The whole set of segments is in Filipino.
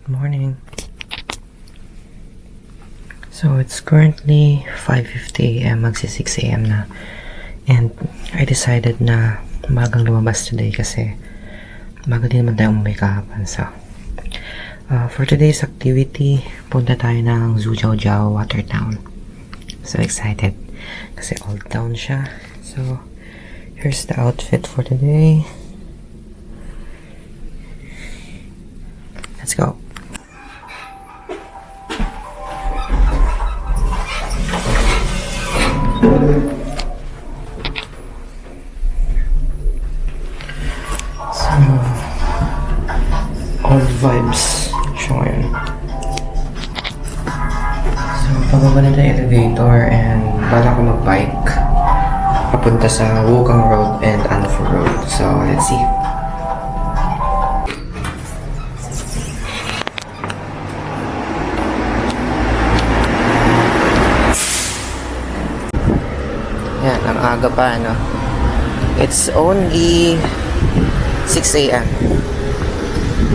Good morning. So it's currently 5:50 AM, magsi 6 AM na. And I decided na magang lumabas today kasi maga din naman tayo umuwi kahapon. So for today's activity, punta tayo ng Zhujiajiao Water Town. So excited kasi old town siya. So here's the outfit for today. Let's go. So, old vibes siya ngayon. So, pababa na tayo elevator and bala ko mag-bike papunta sa Wukang Road and Anfu Road. So, let's see. Yan, ang aga pa, no? It's only 6 AM.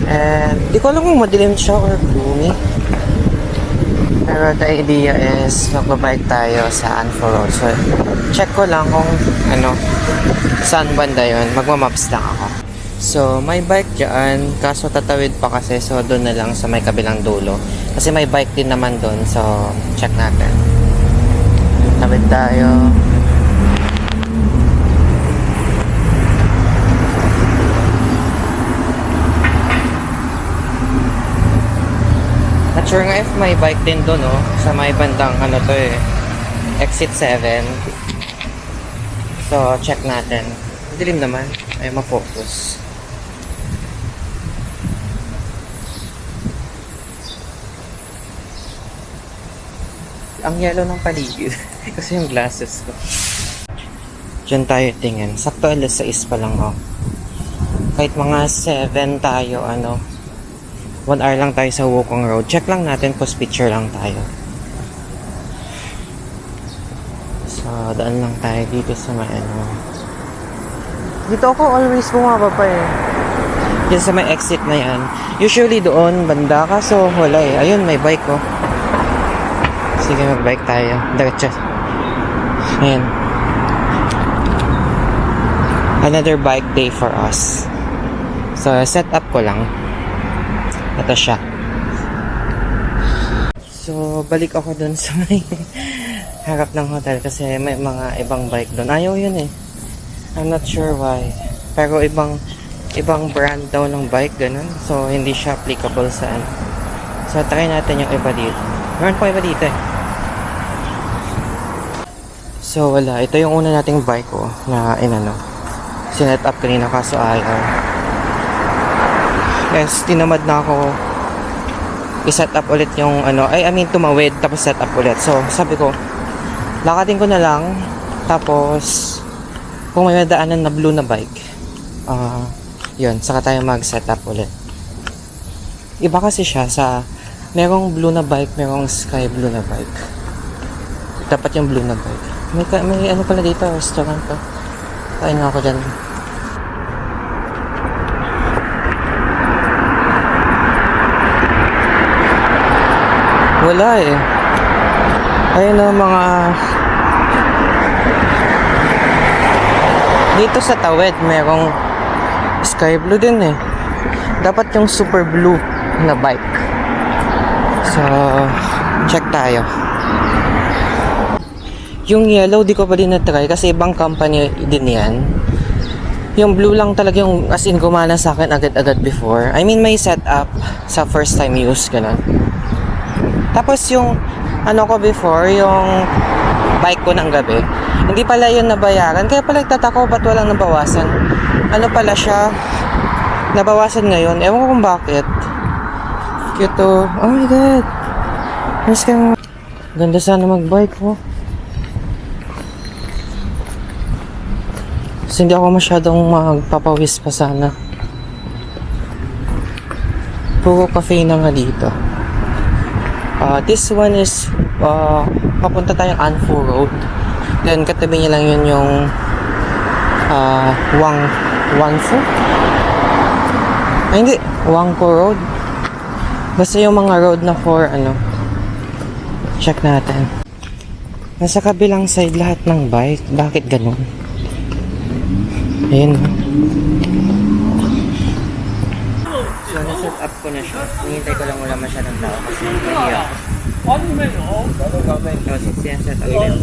And di ko alam kung madilim siya or gloomy. Pero the idea is magbabike tayo sa Anfu Road. So, check ko lang kung saan banda yun. Magmamaps lang ako. So, may bike dyan. Kaso tatawid pa kasi. So, doon na lang sa may kabilang dulo. Kasi may bike din naman doon. So, check natin. Tawid tayo. Not sure nga if may bike din doon, sa may bandang exit 7. So, check natin. Dilim naman. Ay, ma-focus. Ang yellow ng paligid. Kasi yung glasses ko. Diyan tayo tingin. Sakto alas 6 pa lang, Kahit mga 7 tayo, 1 hour lang tayo sa Wukong Road. Check lang natin, post picture lang tayo. So, daan lang tayo dito sa may Dito ako always bumababa Diyan sa may exit na yan. Usually doon, banda. Kaso wala Ayun, may bike Sige, mag-bike tayo. Diretso. Ayan. Another bike day for us. So, set up ko lang. Ito siya. So, balik ako dun sa may harap ng hotel kasi may mga ibang bike dun. Ayaw yun I'm not sure why. Pero ibang brand daw ng bike, ganun. So, hindi siya applicable sa So, try natin yung iba dito. Meron pa iba dito So, wala. Ito yung una nating bike na sinet up kanina kaso ayaw. Yes, tinamad na ako i-set up ulit yung tumawid tapos set up ulit. So, sabi ko, lakatin ko na lang tapos kung may madaanan na blue na bike yun, saka tayo mag-set up ulit. Iba kasi siya sa merong blue na bike, merong sky blue na bike. Dapat yung blue na bike. May pala dito, restaurant pa. Kain nga ako dyan. Wala Ayun mga dito sa tawid merong sky blue din dapat yung super blue na bike. So check tayo. Yung yellow di ko pa din na-try kasi ibang company din yan. Yung blue lang talaga yung as in gumana sa akin agad-agad before. I mean may setup sa first time use ganun. Tapos yung ko before, yung bike ko ng gabi, hindi pala yun nabayaran. Kaya pala nagtataka ko ba't walang nabawasan. Pala siya, nabawasan ngayon. Ewan ko kung bakit. Cute Oh my God. Mas kang ganda sana mag-bike Kasi hindi ako masyadong magpapawis pa sana. Puro cafe na nga dito. This one is papunta tayong Anfu Road. Then katabi niya lang yun yung Wanfu? Ay hindi, Wangko Road. Basta yung mga road na for ano, check natin. Nasa kabilang side lahat ng bike. Bakit ganun? Ayun. So, naset up ko na siya. Hinihintay ko lang wala masyadong tao kasi nahiya ako. So, sineset up din.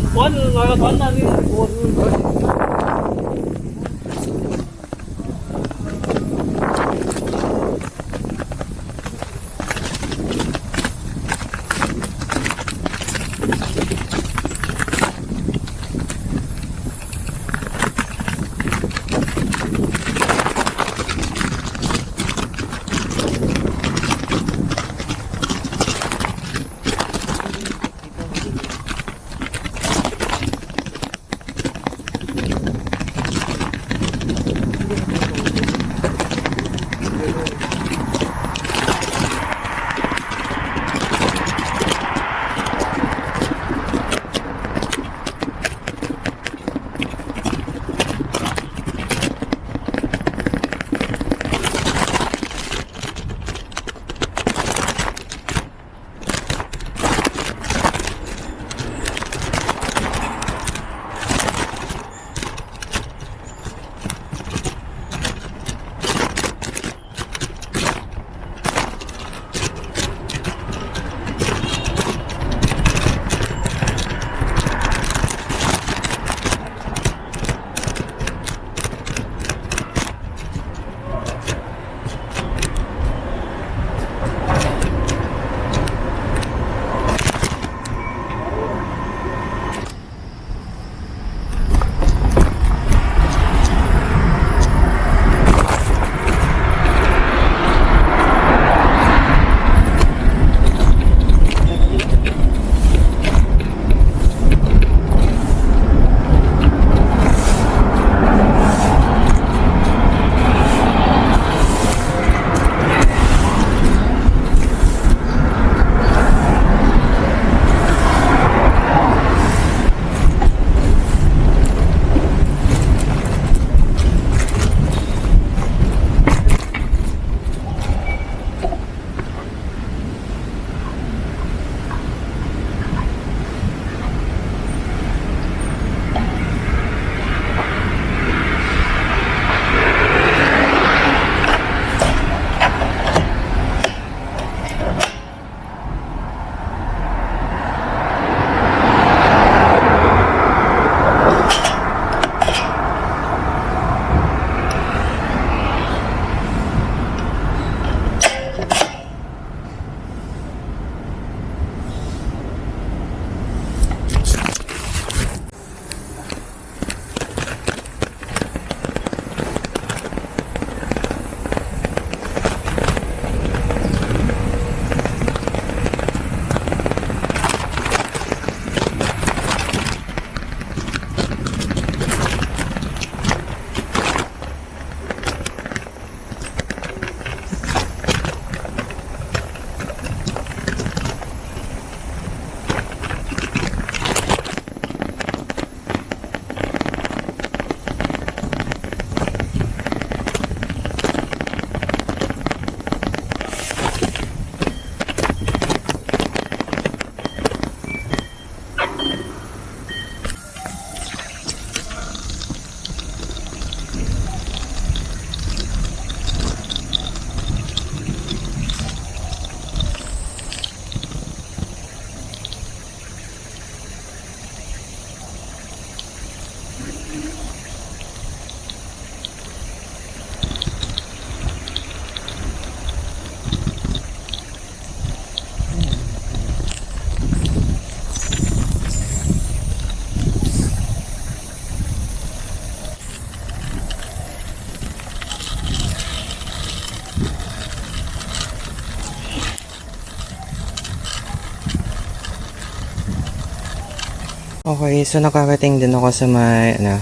Okay, so nakarating din ako sa may, ano,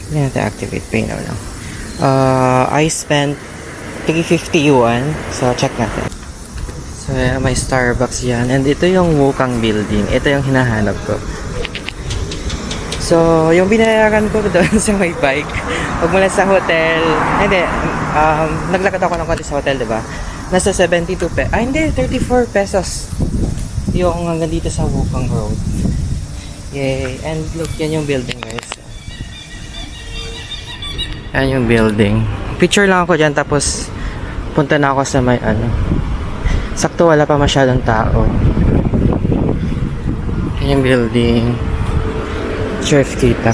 hindi natin activate pay now lang. I spent 350 yuan, so check natin. So, may Starbucks yan. And ito yung Wukang building. Ito yung hinahanap ko. So, yung binayaran ko doon sa may bike, pag mula sa hotel, hindi, naglakad ako ng konti sa hotel, diba? Nasa 72 pesos. Ah, hindi. 34 pesos. Yung hanggang dito sa Wukang Road. Yay. And look, yan yung building, guys. Yan yung building. Picture lang ako dyan, tapos punta na ako sa may ano. Sakto, wala pa masyadong tao. Yan yung building. Sure if kita.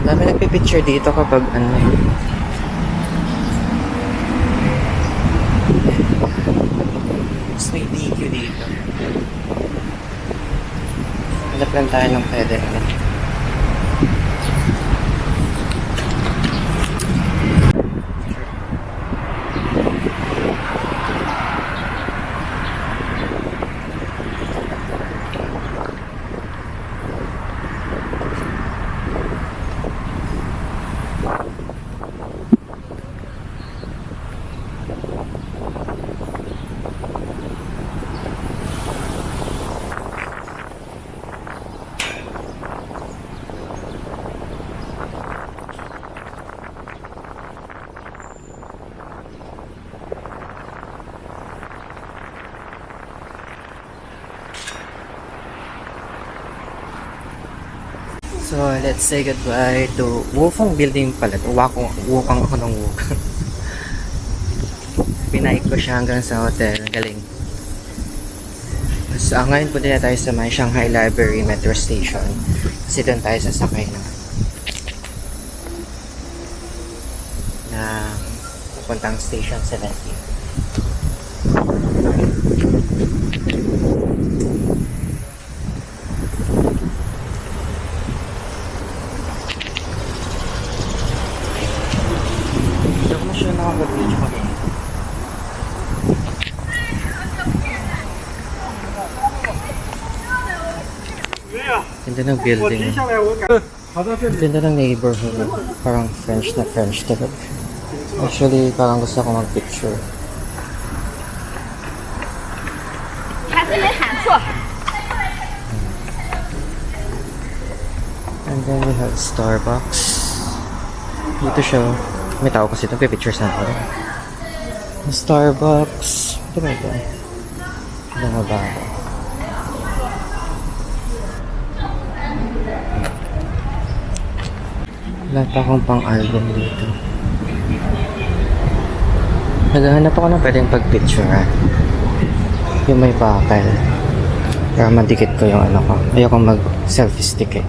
Dami nagpipicture dito kapag ano. Mas may DQ dito. Hanap lang tayo ng pwede. So, let's say goodbye to Wukang building pala. Wukang ako ng Wukang. Pinaik ko siya hanggang sa hotel. Galing. So, ngayon punta na tayo sa may Shanghai Library Metro Station. Kasi doon tayo sasakay na pupuntang Station 17. Ganda ng building. Ganda ng neighborhood. Parang French na French talaga. Actually, parang gusto ko mag-picture. And then we have Starbucks. Dito siya. May tao kasi ito. Pipicture sa ako. Starbucks. Ito ba ito? Ito nga ba ako? Wala pa akong pang-album dito. Naghahanap ako ng pwedeng pag-picture, ha? Yung may bakal. Para madikit ko yung ano ko. Ayoko mag-selfie stick, eh.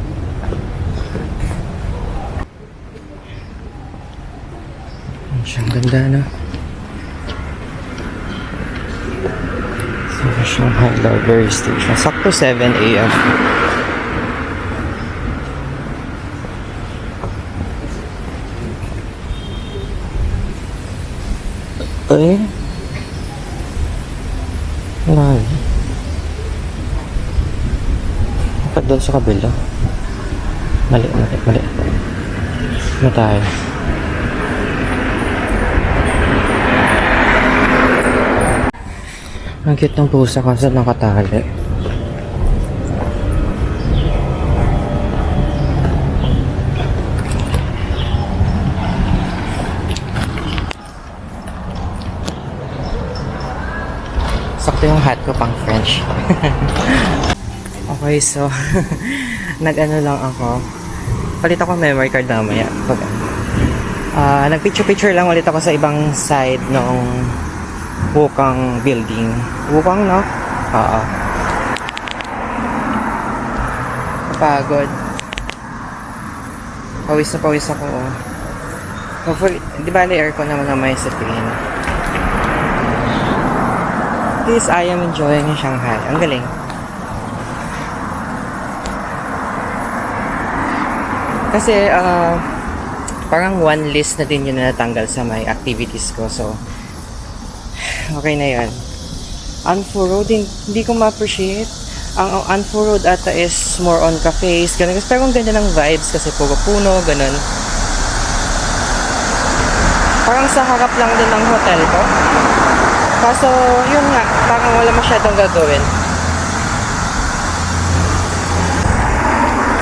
Siyang ganda, no? So, Shanghai Library Station. Sakto 7 AM. Ay. Wala. Dapat doon sa kabila. Mali. Ano tayo? Ang cute ng pusa kasi nakatali. Sakto yung hat ko pang French. Okay, so nag-ano lang ako. Palit ako memory card mamaya. Nag-picture lang ulit ako sa ibang side ng Wukang building. Wukang, no? Oo. Kapagod. Pawis na pawis ako. Hopefully, di ba aircon naman na may sa screen? This, I am enjoying Shanghai. Ang galing. Kasi, parang one list na din yun na natanggal sa my activities ko. So, okay na yun. Anfu Road, hindi ko ma-appreciate. Ang Anfu Road ata is more on cafes, ganun. Pero ang ganda ng vibes kasi puro puno, ganun. Parang sa harap lang din ng hotel ko. Kaso, yun nga, parang wala masyadong gagawin.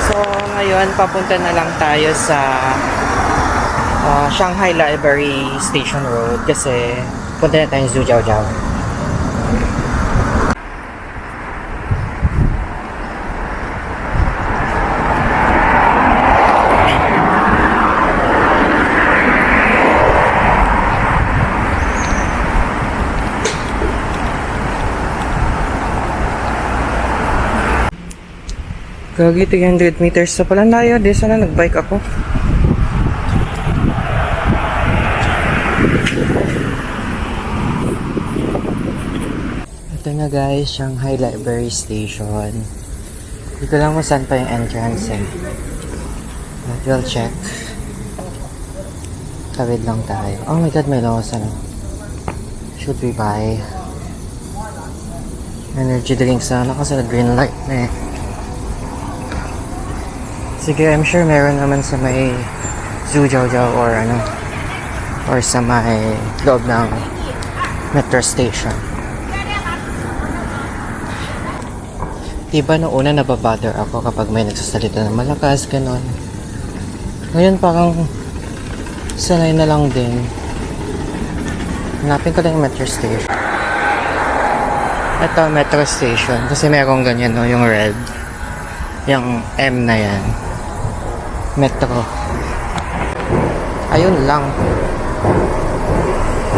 So, ngayon, papunta na lang tayo sa sa Shanghai Library Station Road kasi punta na tayong Zhujiaojiao. Gagi, 300 meters sa pala layo. Di sana nagbike ako. Ito na guys, Shanghai Library Station. Dito lang kung saan pa yung entrance eh. But we'll check. Tawid lang tayo. Oh my god, may lawas ano. Should we buy energy drinks sana kasi green light na eh. Sige, I'm sure meron naman sa may Zhujiaojiao or ano, or sa may loob ng metro station. Diba noong una nababother ako kapag may nagsasalita ng malakas, ganon. Ngayon parang sanay na lang din. Hanapin ko lang yung metro station. Ito, metro station. Kasi merong ganyan, no, yung red. Yung M na yan. Metro. Ayun lang.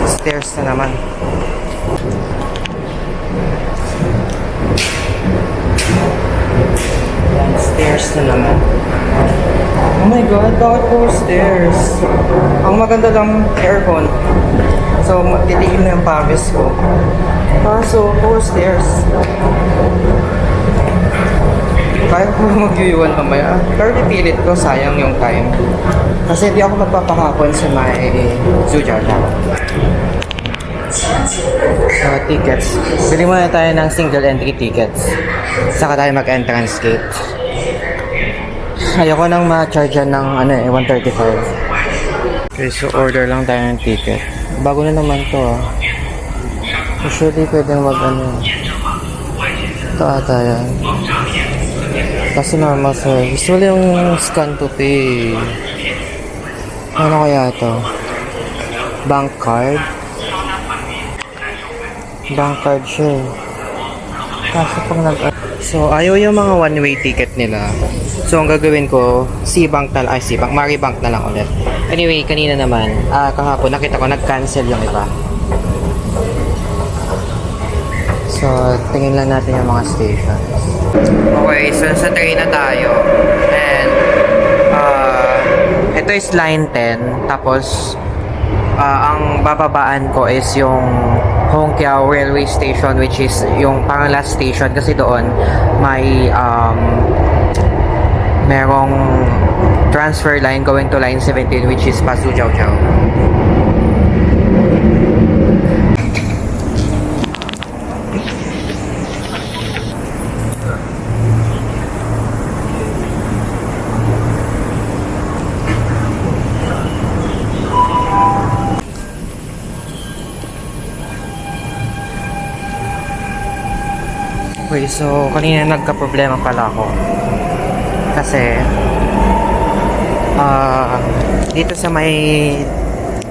Stairs na naman. Yan, stairs na naman. Oh my god, bakit puro stairs? Ang maganda lang aircon. So, titigil na yung pawis ko. Kaso, puro stairs. Kaya ko mag-iwan mamaya. Pero pipilit ko, sayang yung time. Kasi hindi ako magpapakapon sa may Zhujiaojiao. So, tickets. Bili muna tayo ng single entry tickets. Saka tayo mag-entrance gate. Ayoko nang ma-charge ng ano eh, 135. Okay, so order lang tayo ng ticket. Bago na naman to ah. Usually pwedeng mag-ano. Ito ata yan. Kasi normal sir. Usually yung scan to pay. Ano kaya ito? Bank card? Bank card siya eh. Kaso pag so ayaw yung mga one-way ticket nila. So ang gagawin ko, C-Bank Maribank na lang ulit. Anyway, kanina naman, kahapon nakita ko nag-cancel yung iba. So tingin lang natin yung mga stations. Okay, so sa train na tayo. And ito is line 10. Tapos ang bababaan ko is yung Hongqiao Railway Station, which is yung parang last station kasi doon may merong transfer line going to line 17, which is pa Zhujiaojiao. Okay, so kanina nagka-problema pala ako. Kasi dito sa may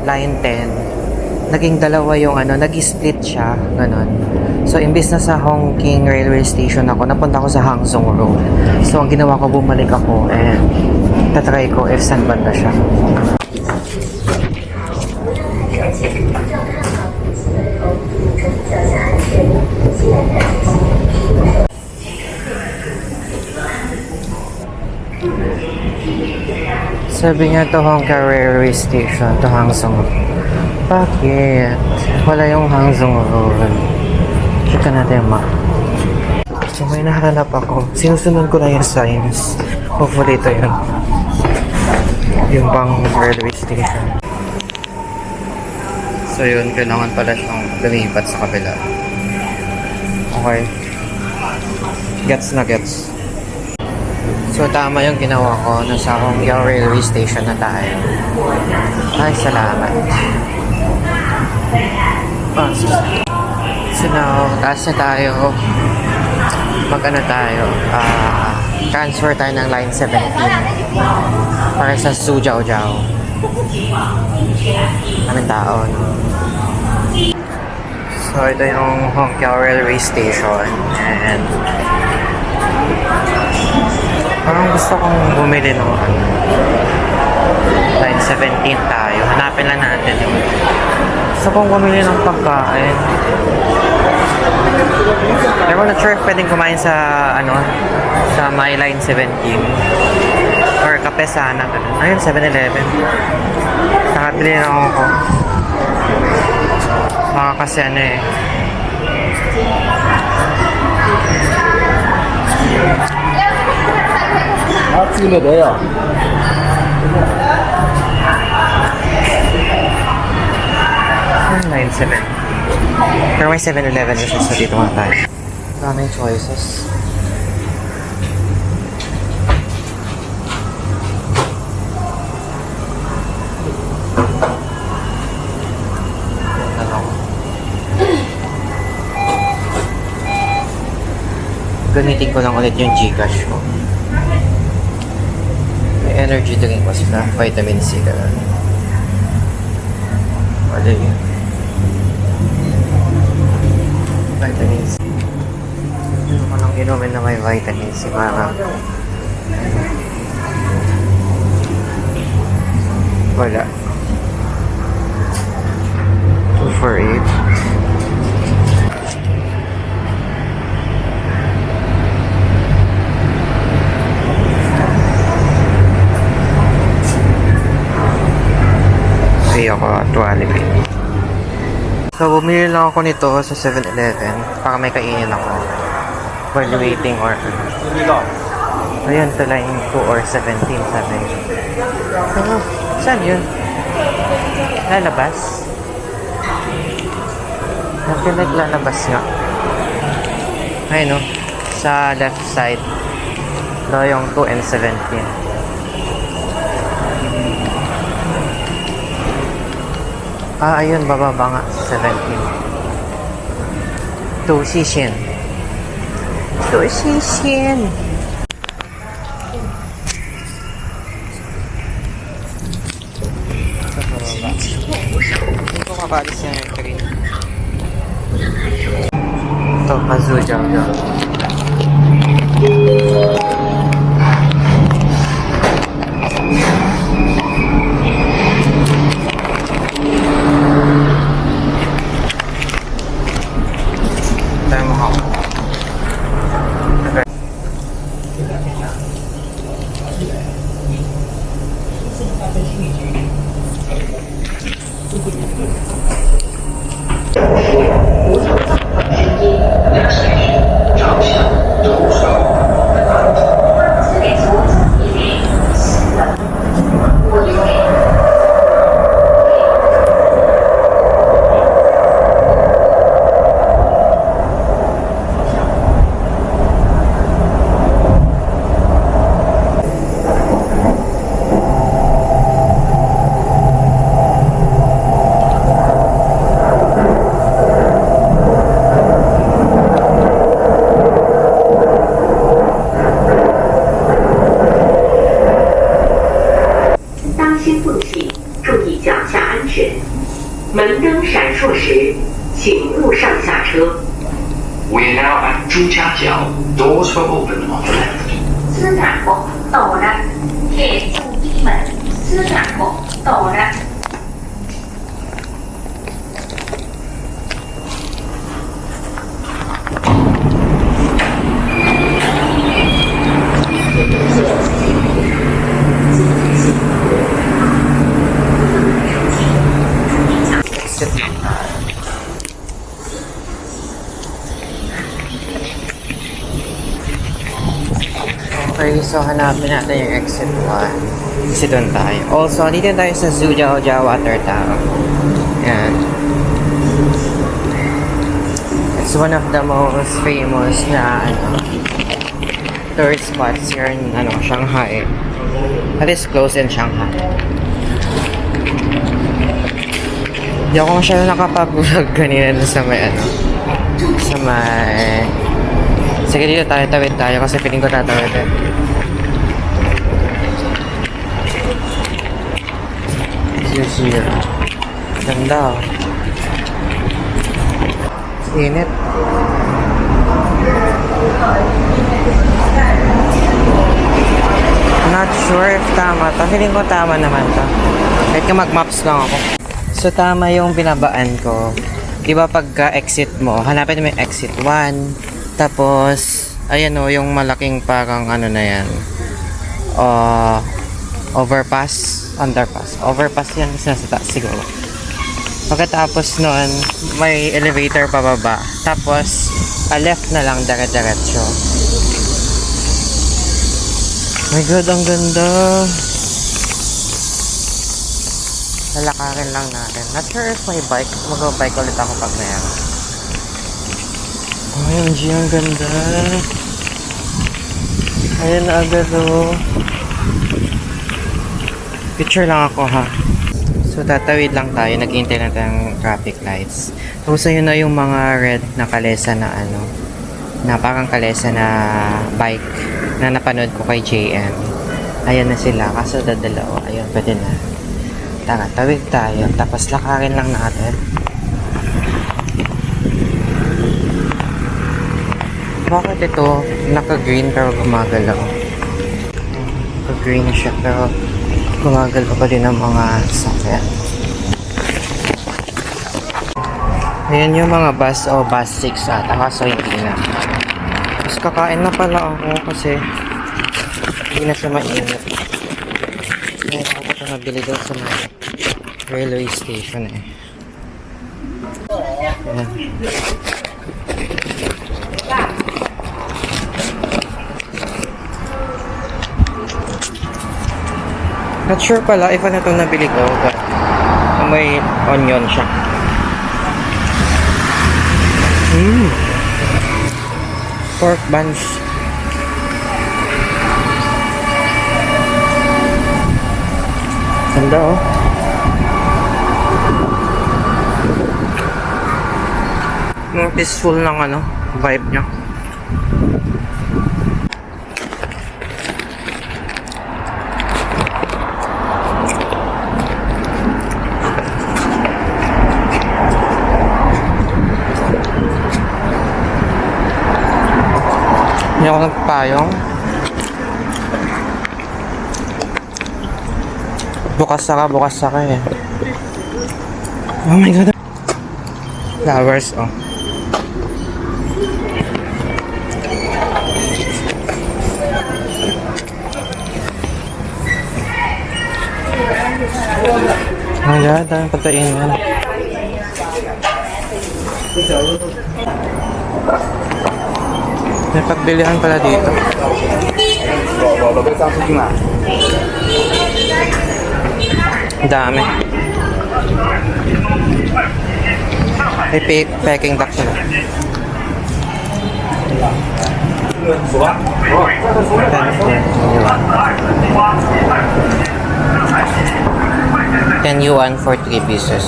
line 10, naging dalawa yung ano, nag-split siya, ganon. So imbis na sa Hongqing Railway Station ako, napunta ako sa Hangzhou Road. So ang ginawa ko, bumalik ako and tatry ko if saan banda siya. Sabi niya to Hongqiao Railway Station, to Hangzhou. Bakit? Wala yung Hangzhou Road. Check natin yung map. So may nahanap ako. Sinusunod ko na yung signs. Hopefully ito yun. Yung bang railway station. So yun, kailangan pala siyang lumipat sa kabila. Okay. Gets na gets. So tama yung ginawa ko. Nasa Hongqiao Railway Station na tayo. Ay, salamat. So now, taas na tayo. Mag-ano tayo? Transfer tayo ng line 17 para sa Zhujiaojiao. Daming tao, no? So, ito yung Hongqiao Railway Station. And parang gusto kong bumili ng line 17 tayo. Hanapin lang natin yung gusto kong bumili ng pagkain. Pero not sure if pwedeng kumain sa sa My Line 17 or kape sana. Ayun, 7-Eleven. Nakabili na ako. Baka kasi eh. 这个没有。 Line 7. Pero may 7-Eleven na siya, so dito nga tayo. Maraming choices. Gamitin ko lang ulit yung Gcash ko. May energy drink pa sila. Vitamin C ka lang. Wala yun. Vitamin C. Ano ko nang inumin na may vitamin C para wala. 248. Ako Jollibee. So, bumili lang ako nito sa 7-Eleven para may kainin ako while waiting or ayun, to line 2 or 17 sabi. Oh, saan yun? Lalabas? I feel like lalabas nga. Ayun, no? Sa left side daw yung 2 and 17. Ah, ayun, bababa nga sa 17. 2 Xixin. 2 Xixin. Sa bababa. Hindi ko kapalis yung train. Ito, Mazujiao. We're now at Zhujiajiao. Doors will open on the left. 斯坦堡到了，铁柱一门，斯坦堡到了。 Okay, so hanapin natin yung exit 1. Kasi doon tayo. Also, dito tayo sa Zhujiao Water Tower. Yan. It's one of the most famous na tourist spots here in Shanghai. That is close in Shanghai. Hindi ako masyado nakapag-vlog kanina sa may sa may... Sige, dito tayo, tawid tayo kasi feeling ko tatawid Zero. Ganda, oh. Init. Not sure if tama to. Feeling ko tama naman to. Kahit ka mag-maps lang ako. So, tama yung binabaan ko. Diba pagka exit mo, hanapin mo yung exit 1. Tapos, ayan o, yung malaking parang ano na yan. Overpass. Underpass. Overpass yan. Sa taas siguro. Pagkatapos nun, may elevator pababa. Tapos, left na lang, dire-diretso. My God, ang ganda. Lalakarin lang natin. Not sure if may bike. Mag-bike ulit ako pag mayroon. OMG, ang ganda. Ayan na agad, oh. Picture lang ako, ha. So, tatawid lang tayo. Nag-hintay na tayo ng traffic lights. Tapos, ayun na yung mga red na kalesa na ano. Na parang kalesa na bike na napanood ko kay JM. Ayan na sila. Kaso dadalawa. Ayun, pwede na. Tara, tawid tayo. Tapos lakarin lang natin. Bakit ito naka-green pero gumagalaw? Naka-green siya pero gumagalaw pa din ang mga sakyan. Ayan yung mga bus o bus 6 ata. Kaso hindi na. Tapos kakain na pala ako kasi hindi na siya mainit. Ngayon ako ito nabili doon sa mga railway station eh. Ayan. Not sure pala if ano itong nabili ko but may onion siya. Pork buns. Ganda, oh. Yung peaceful ng ano, vibe niya. Hindi ako nagpayong. Bukas saka eh. Oh my God. Flowers, oh. Oh my God, daming pagkainan. May pagbilihan pala dito. Dami. May packing duck sila. $10 for 3 pieces.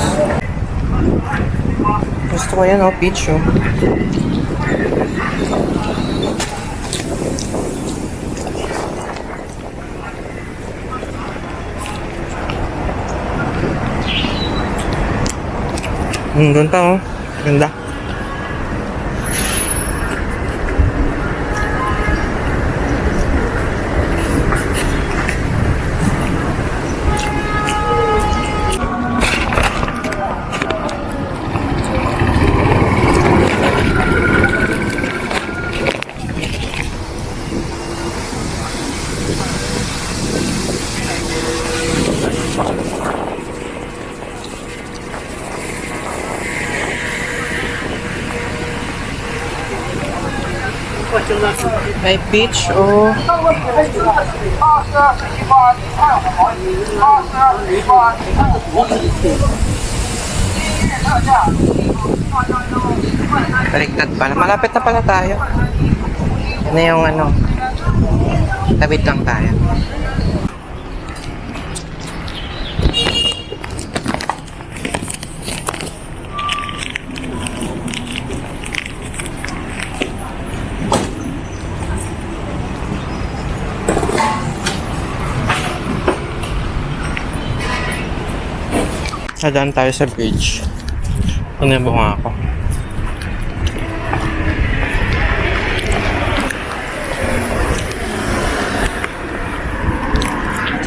Gusto ko yan, oh, peach, oh. Doon pa, oh. Ganda. May peach, oh. Baliktad pala. Malapit na pala tayo. Ano yung ano? Tabit lang tayo. Nadaan tayo sa bridge. Pinabunga ako.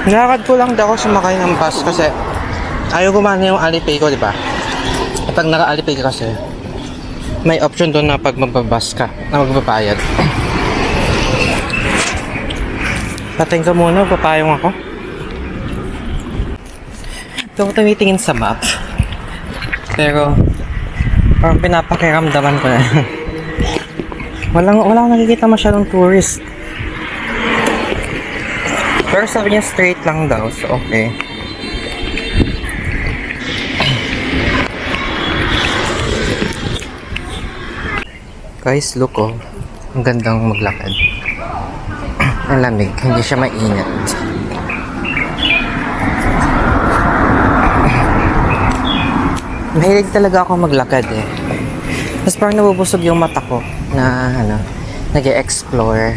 Nilakad ko lang daw ako sumakay ng bus kasi ayaw gumana yung Alipay ko, di ba? Pag naka-Alipay ka kasi, may option doon na pag magbabas ka, na magbabayad. Patingin ka muna, papayong ako. Ito ako tumitingin sa map. Pero, parang pinapakiramdaman ko na. Walang nakikita masyadong tourist. Pero sabi niya straight lang daw, so okay. Guys, look oh. Ang gandang maglakad. Ang lamig, hindi siya mainit. Mahilig talaga ako maglakad eh. Tapos parang nabubusog yung mata ko na nag-e-explore.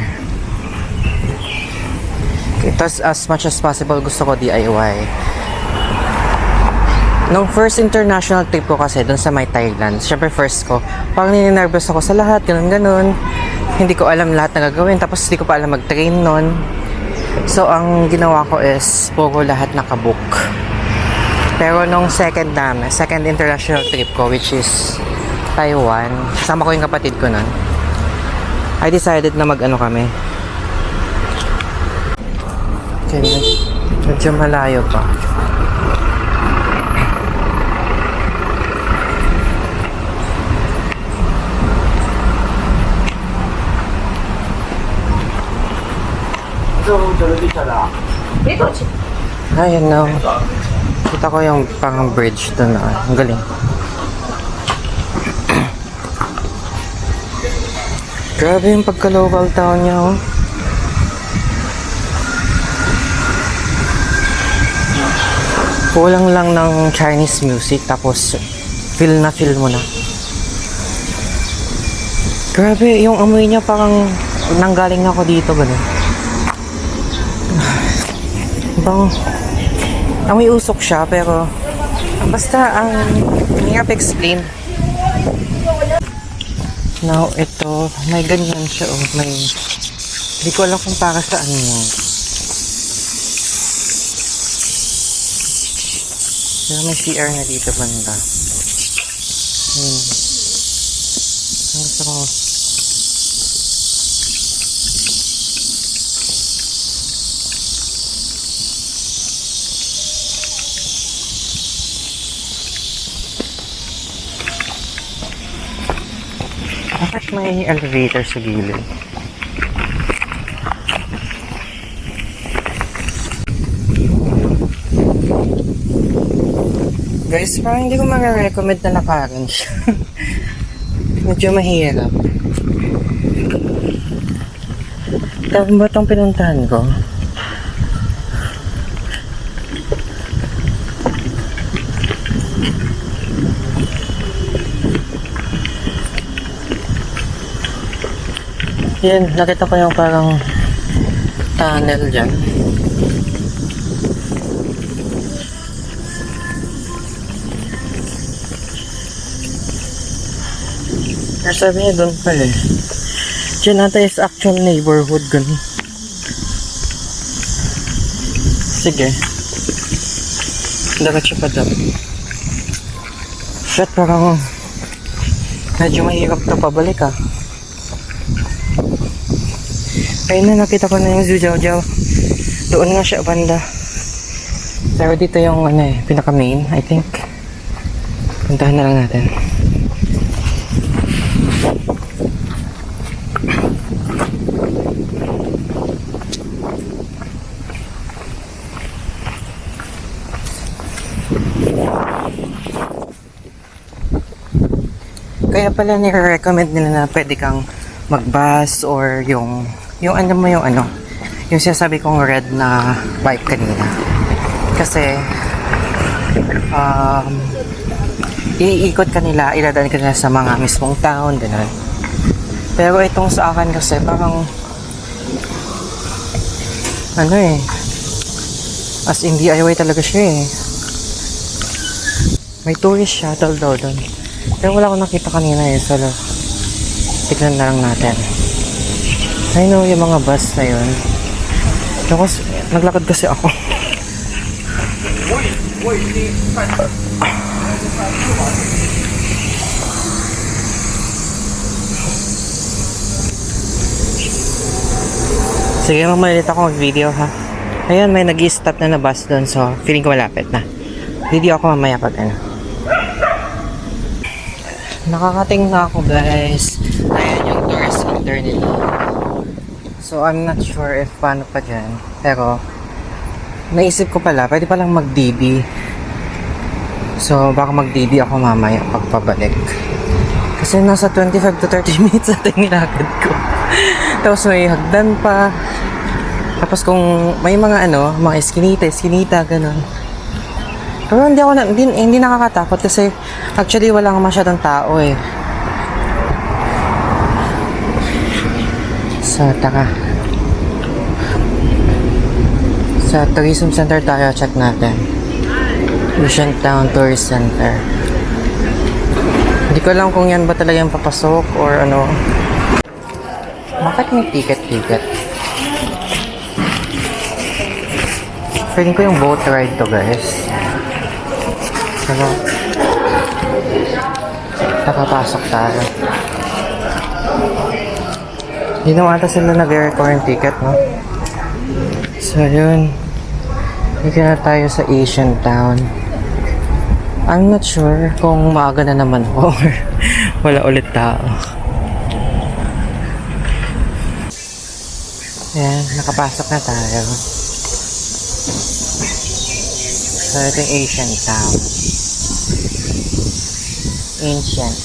Tapos as much as possible gusto ko DIY. Nung first international trip ko kasi dun sa my Thailand, syempre first ko, parang nininervous ako sa lahat, ganun-ganun. Hindi ko alam lahat na gagawin, tapos hindi ko pa alam mag-train nun. So ang ginawa ko is puro lahat nakabook. Pero nung second international trip ko, which is Taiwan, kasama ko yung kapatid ko nun, I decided na mag-ano kami. Okay, medyo malayo pa. Ayun na. Kita ko yung pang bridge doon na. Ang galing. Grabe yung pagka-local town niya, oh. Kulang lang ng Chinese music, tapos feel mo na. Grabe, yung amoy niya parang nanggaling ako dito, gano'n. Bang, amoy usok siya, pero basta ang hirap explain. Now, ito, may ganyan siya, oh. Hindi ko alam kung para saan mo. Pero may CR na dito banda. Ang gusto ko. Bakit may elevator sa gilid? Guys, parang hindi ko recommend na lakaran siya. Medyo mahirap. Tapos ba itong pinuntahan ko? Yan, nakita ko yung parang tunnel dyan. Sabi niya doon pala eh. Diyan nata is actual neighborhood, ganun. Sige. Diretso pa daw. Shit, parang medyo mahirap to pabalik ah. Ayun na, nakita ko na yung Zhujiajiao. Doon nga siya banda. Pero dito yung pinaka main, I think. Puntahan na lang natin. Kaya pala nire-recommend nila na pwede kang mag-bus or yung sinasabi kong red na bike kanina. Kasi iikot kanila, iladaan kanila sa mga mismong town, gano'n. Pero itong sa akin kasi parang as in DIY talaga siya eh. May tourist shuttle daw doon. Pero wala akong nakita kanina eh. So, tignan na lang natin. I know yung mga bus na yun. Tapos, naglakad kasi ako. Sige, mamalit ako mag-video ha. Ayun, may nag-i-stop na bus doon. So, feeling ko malapit na. Video ako mamaya pag ano. Nakakating na ako guys. Ayan yung tourist center nila. So, I'm not sure if paano pa dyan. Pero, naisip ko pala, pwede palang mag-DB. So, baka mag-DB ako mamaya pagpabalik. Kasi nasa 25 to 30 minutes natin nilakad ko. Tapos may hagdan pa. Tapos kung may mga mga eskinita, ganun. Pero hindi nakakatakot kasi actually wala nga masyadong tao eh. So, taka. Sa tourism center tayo, check natin. Ocean Town Tourist Center. Hindi ko alam kung yan ba talaga yung papasok or ano. Bakit may ticket? Feeling ko yung boat ride to guys. Pero nakapasok tayo. Hindi naman ata sila nag-record yung ticket, no? So yun, dito na tayo sa Asian Town. I'm not sure kung maaga na naman or wala ulit tao. Ayan, nakapasok na tayo. So, ito yung Asian Town. Ancient.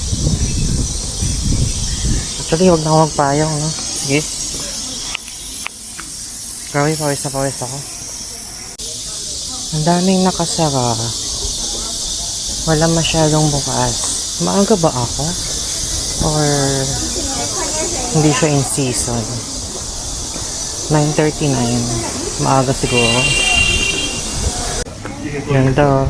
Actually, huwag na ako magpayong, no? Sige. Grabe, pawis ako. Ang daming nakasara. Wala masyadong bukas. Maaga ba ako? Or hindi siya in season? 9:39. Maaga siguro. Ganda.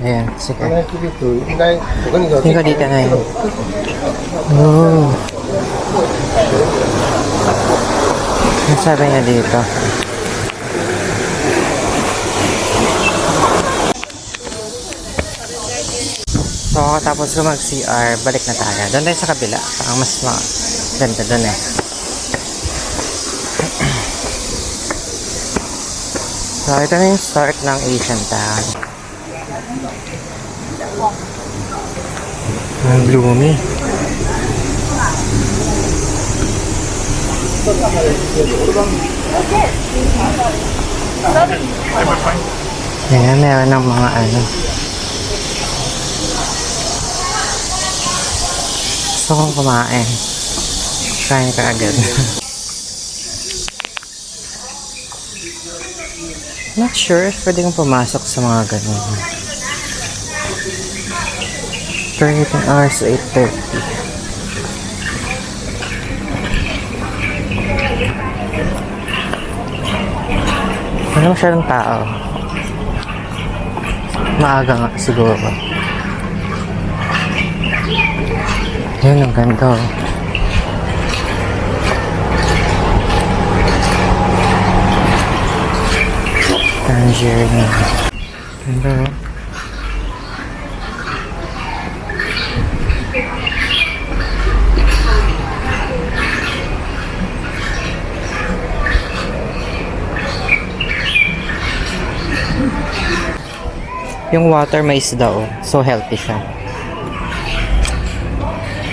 Ayan, sige. Tingko dito na yun. Oh. Ano sabi niya dito? So, tapos ko mag-CR, balik na tayo. Doon tayo sa kabila. Parang mas ganda doon eh. So, ito na yung start ng Asian Town. Ang gloomy. Ayan, meron ng mga gusto kong kumain. Kain ka agad. Not sure if pwede kong pumasok sa mga ganun. 13 hours, 8:30. Wala masyadong tao. Maaga nga siguro. Yun, ang ganda. Tangerine. Ganda. Yung water may isda oh. So healthy siya.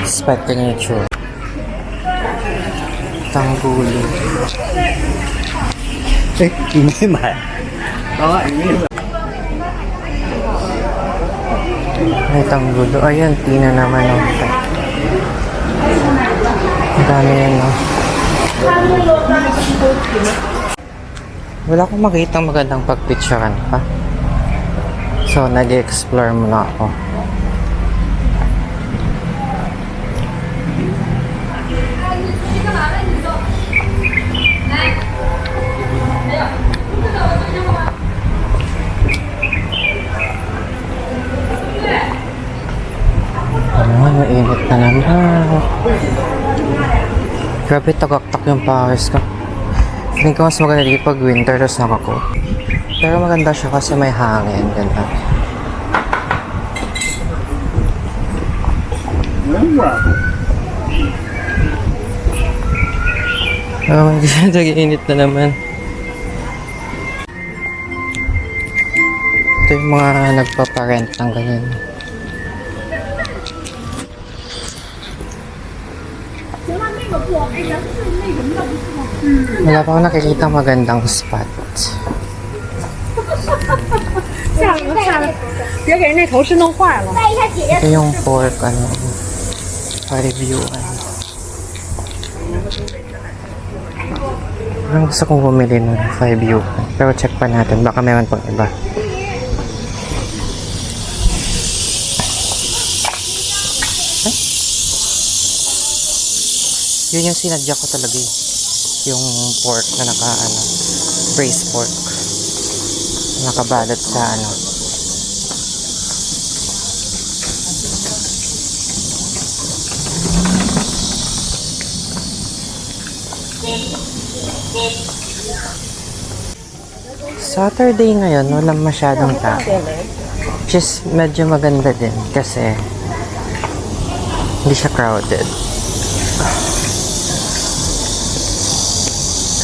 Spot the nature. Tanggulo. Ini mah. Oh, ini. May tanggulo. Ayun, tina naman oh. Ang dami yan oh. Wala akong makitang magandang pagpicturean pa. So, nag-explore muna ako. Mainit na naman. Grabe, tagaktak yung pawis ko. Feeling ko mas maganda dito pag winter, tapos nakako. Pero maganda siya kasi may hangin. Ganda. Oh my God, nag-iinit na naman. Ito yung mga nagpaparent ng ganyan. Wala pa ako nakikita magandang spot. 下了下了，别给人那头饰弄坏了。 Ito yung pork, ano, pa-review, ano. Parang gusto kong bumili ng 5 view. Pero check pa natin, baka meron pang iba. Ay? Yun yung sinadya ko talaga eh. Yung pork na braised pork. Nakabalot sa ano. Saturday ngayon, walang masyadong tao. Which is medyo maganda din kasi hindi siya crowded.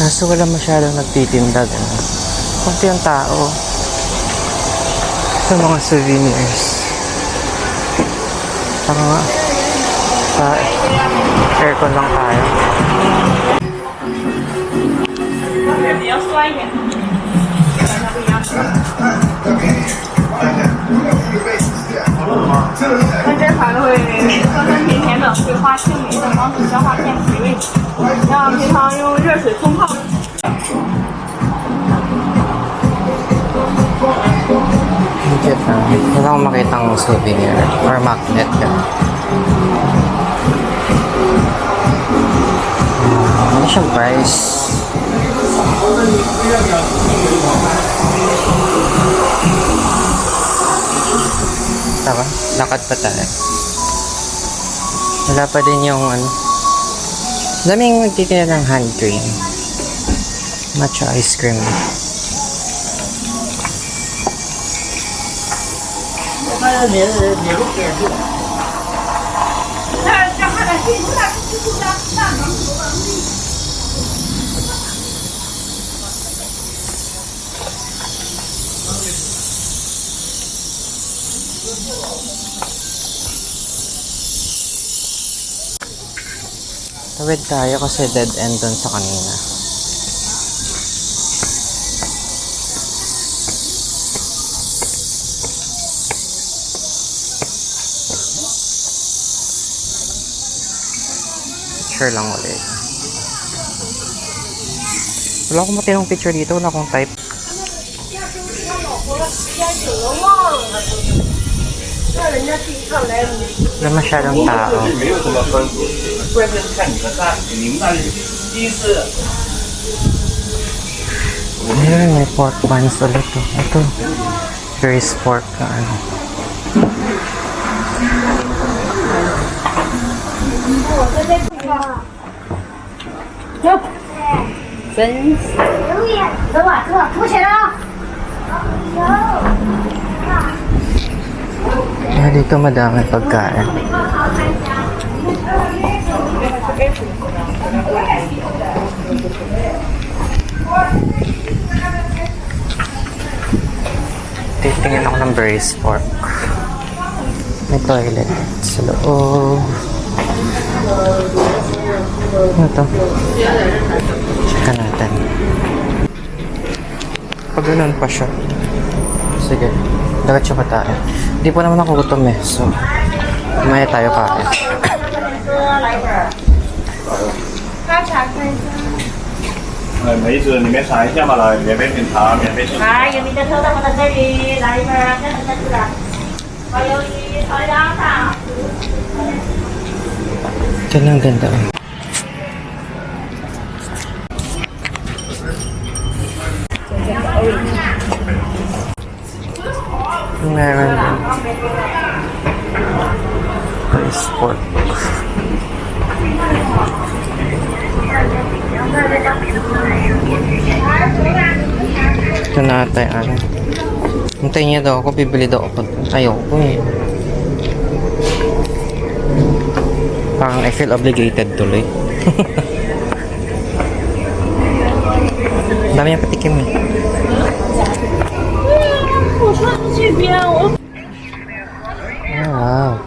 Kaso wala masyadong nagtitinda din. Kunti yung tao sa mga souvenirs. Saka nga, sa aircon lang tayo. 比较酸一点，不一样。那这款的会酸酸甜甜的，会花青霉的，帮助消化变脾胃。像平常用热水冲泡。 Cute na. Wala akong makitang souvenir or magnet ka. Ano siyang price? Tama? Lakad pa tayo. Wala pa din yung ano. Daming nagtitinda ng hand cream. Matcha ice cream. Tawid tayo kasi dead end dun sa kanina. Picture lang ulit. Wala akong matinong picture dito. Wala akong type. Wala masyadong tao. Ayun, may pork buns ulit. Ito. Braised pork na ano. Dito madami pagkain. Titingin ako ng braised pork. May toilet sa loob. Ano to? Check natin. Pag ganun pa siya. Sige. Diretso pa tayo. Hindi po naman ako gutom eh. So, maya tayo kain. 梅子里面尝一下嘛，来，免费品尝，免费品尝。来，有名的抽到我的这里，来一份儿，这是这是的。还有一炒羊肠。 Ito lang ganda. Meron din. Rice pork. Ito na ata yung ano. Hintayin niya daw ako, bibili daw ako. Ayoko eh. Parang I feel obligated tuloy. Dami yung patikim eh. Wow.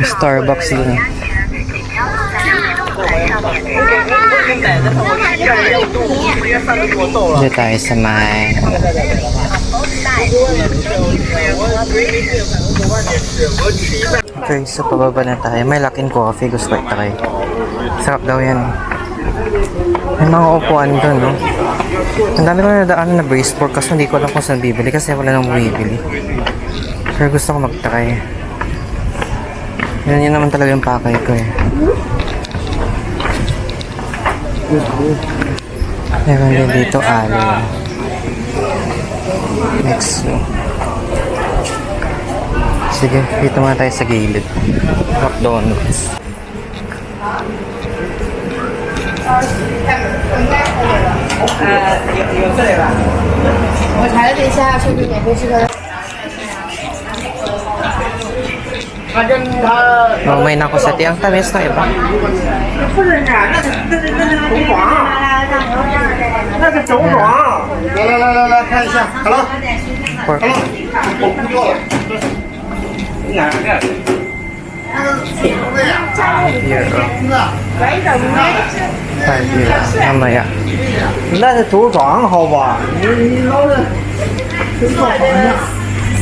Starbucks din. Dito tayo sa may okay, so pababa na tayo. May Luckin Coffee. Gusto ko itry. Sarap daw yan. May mga upuan doon, no? Ang dami ko na nadaanan na braised pork kasi hindi ko alam kung saan bibili kasi wala nang bibili. Pero gusto ko mag-try. Yun naman talaga yung pakay ko eh. Meron din dito alin. Next, no? Sige, dito muna tayo sa gilid. McDonald's. 我查了一下，确实免费吃的。 Mamay na ako sa tiyang tamis na iba. 不是啊，那是酒庄，来，看一下，好了， Pork. 我不做了。你看这样。 Here, oh. 5 years. Mamaya. 那是酒庄，好吧？你老是真做房子。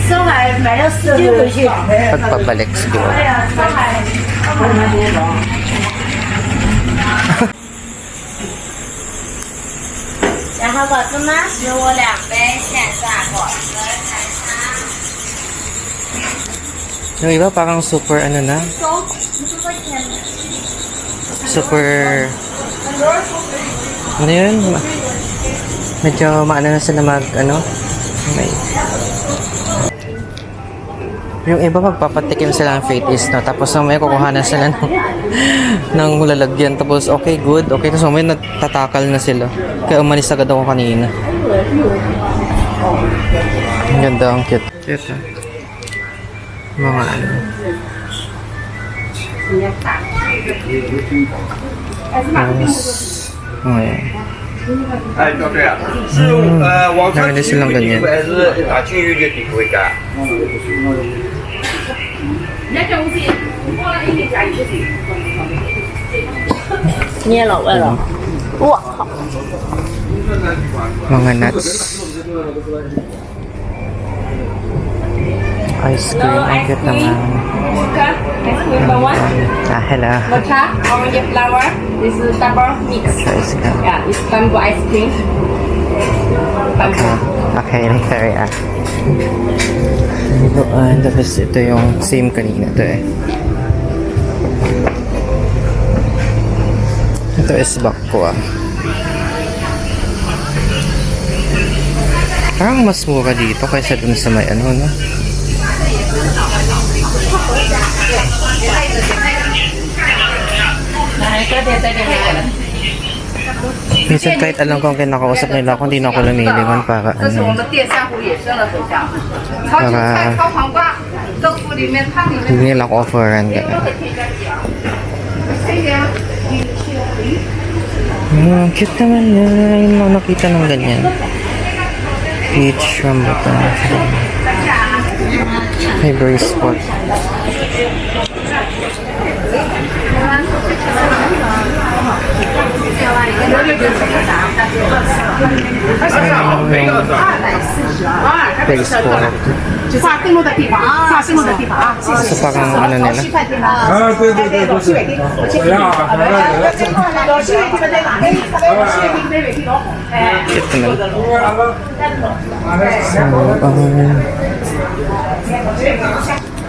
上海买了4斤回去。 Pagpabalik siguro. 上海。然后果子吗？给我2杯现榨果汁奶茶。 Yung iba parang super ano na? Super... Ano yun? Medyo maano na sila mag ano? May... Yung iba magpapatikim sila ng Fate East, no? Tapos may kukuha na sila ng lalagyan. Tapos okay, good. Okay, tapos may nagtatakal na sila. Kaya umalis agad ako kanina. Ang ganda, ang cute. Cute, ha? Mga ano. Yes. Oh, yeah. 哎，就这样，是往上提回底部还是打进去就底部干？捏了，喂了。我靠！ Mga nuts. Ice cream. Ang cute naman. Hello. Matcha, orange flower. This is double mix. Ice cream. Yeah, it's bamboo ice cream. Okay. Okay, later, yeah. Tapos ito yung same kanina. Ito eh. Ito is bakwa. Parang mas mura dito kaysa dun sa may ano, no? Minsan kahit alam kong kinakausap nila ako, hindi na ako lumilingon para ano. Hindi nila ako offeran. Cute naman yan. Yung mga nakita ng ganyan. Peach rambutan. May brace spot. Facebook. 画登录的地方啊，画登录的地方啊，谢谢。 So parang ano nila. 西饭店啊，对对对，西北地，我去。有西北地方在哪里？西北地北北地老好。哎。 Ito na.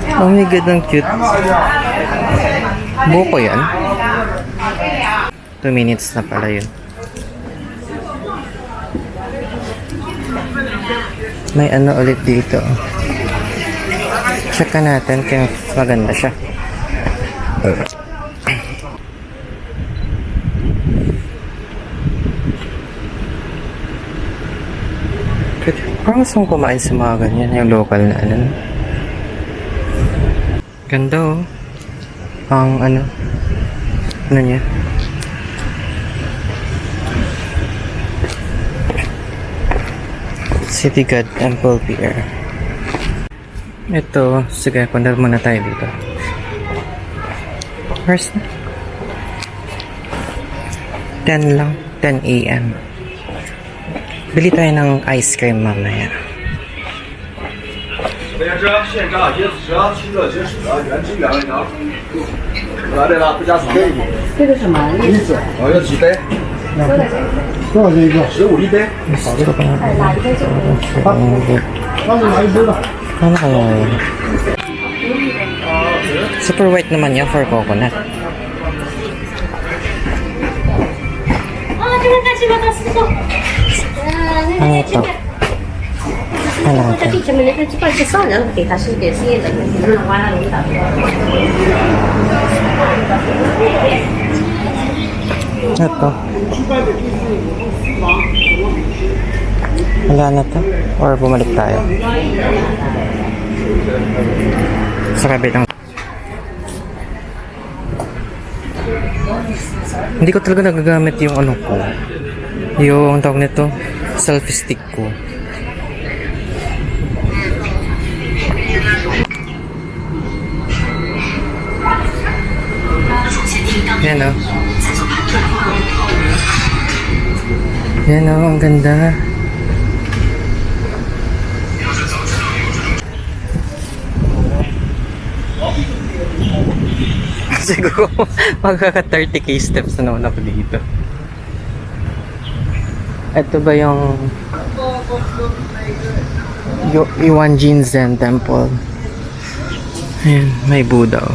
So, oh my god, ang cute. Buko yan. 2 minutes na pala yun. May ano ulit dito. Check natin kung maganda siya. Parang gusto kong kumain sa mga ganyan, yung local na ano. Ganda oh. Ang ano niya. City God Temple Pier. Ito, sige, punta muna tayo dito. First, 10 lang, 10 a.m. Bili tayo ng ice cream mamaya. 北京市现榨椰子蛇、清热解暑的原汁原味的。对了，不加糖。这个什么意思？要几杯多少钱一个？ ？15一杯。 Gusto ko na. 那就拿一杯吧。 Ano kaya yun? Super white naman yan for coconut. 啊，这个在这边的师傅。 Ano ito? Ano 在 ito? 地上面那个这块是商人给他是给事业的，完了领导。 Ito. Wala na to? Or bumalik tayo? Sa kabilang. Hindi ko talaga nagagamit yung ano ko. Yung tawag nito, selfie stick ko. Yan o. Yan o, ang ganda. Siguro magkaka 30k steps na naman ako dito. Ito ba yung Yuanjin Zen Temple? Ayan, may Buddha oh.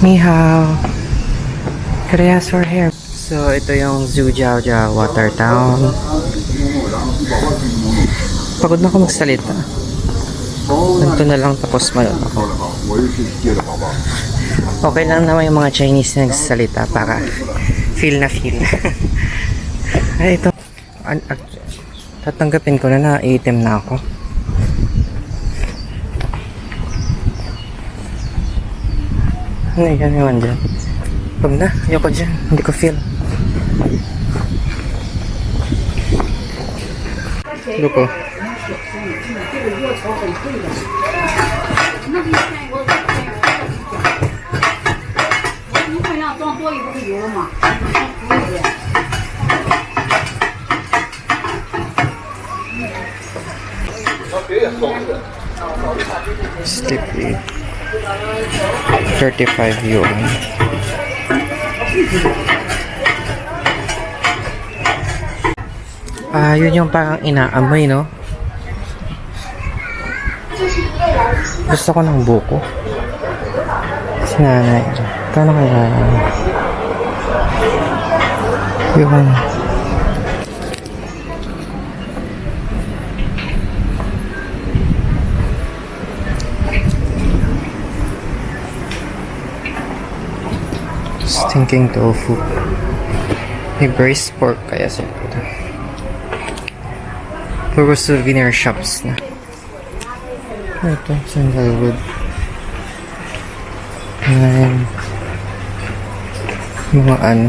Ni hao. Could I ask for hair? So, ito yung Zhujiaojia Water Town. Pagod na ako magsalita. Ganito na lang tapos malala ako. Okay lang naman yung mga Chinese na nagsasalita para feel na feel. Ay, ito. Tatanggapin ko na item na ako. Ano yan naman dyan? Huwag na, ayoko dyan. Hindi ko feel. Luko. Sticky. 35 yuan. Yun yung parang inaamoy, no? Gusto ko ng buko. Si nanay. Kano kaya? Yung... Stinking tofu. May braised pork kaya sila. Puro souvenir shops na. Ito, sandalwood. Ayan. Mga ano.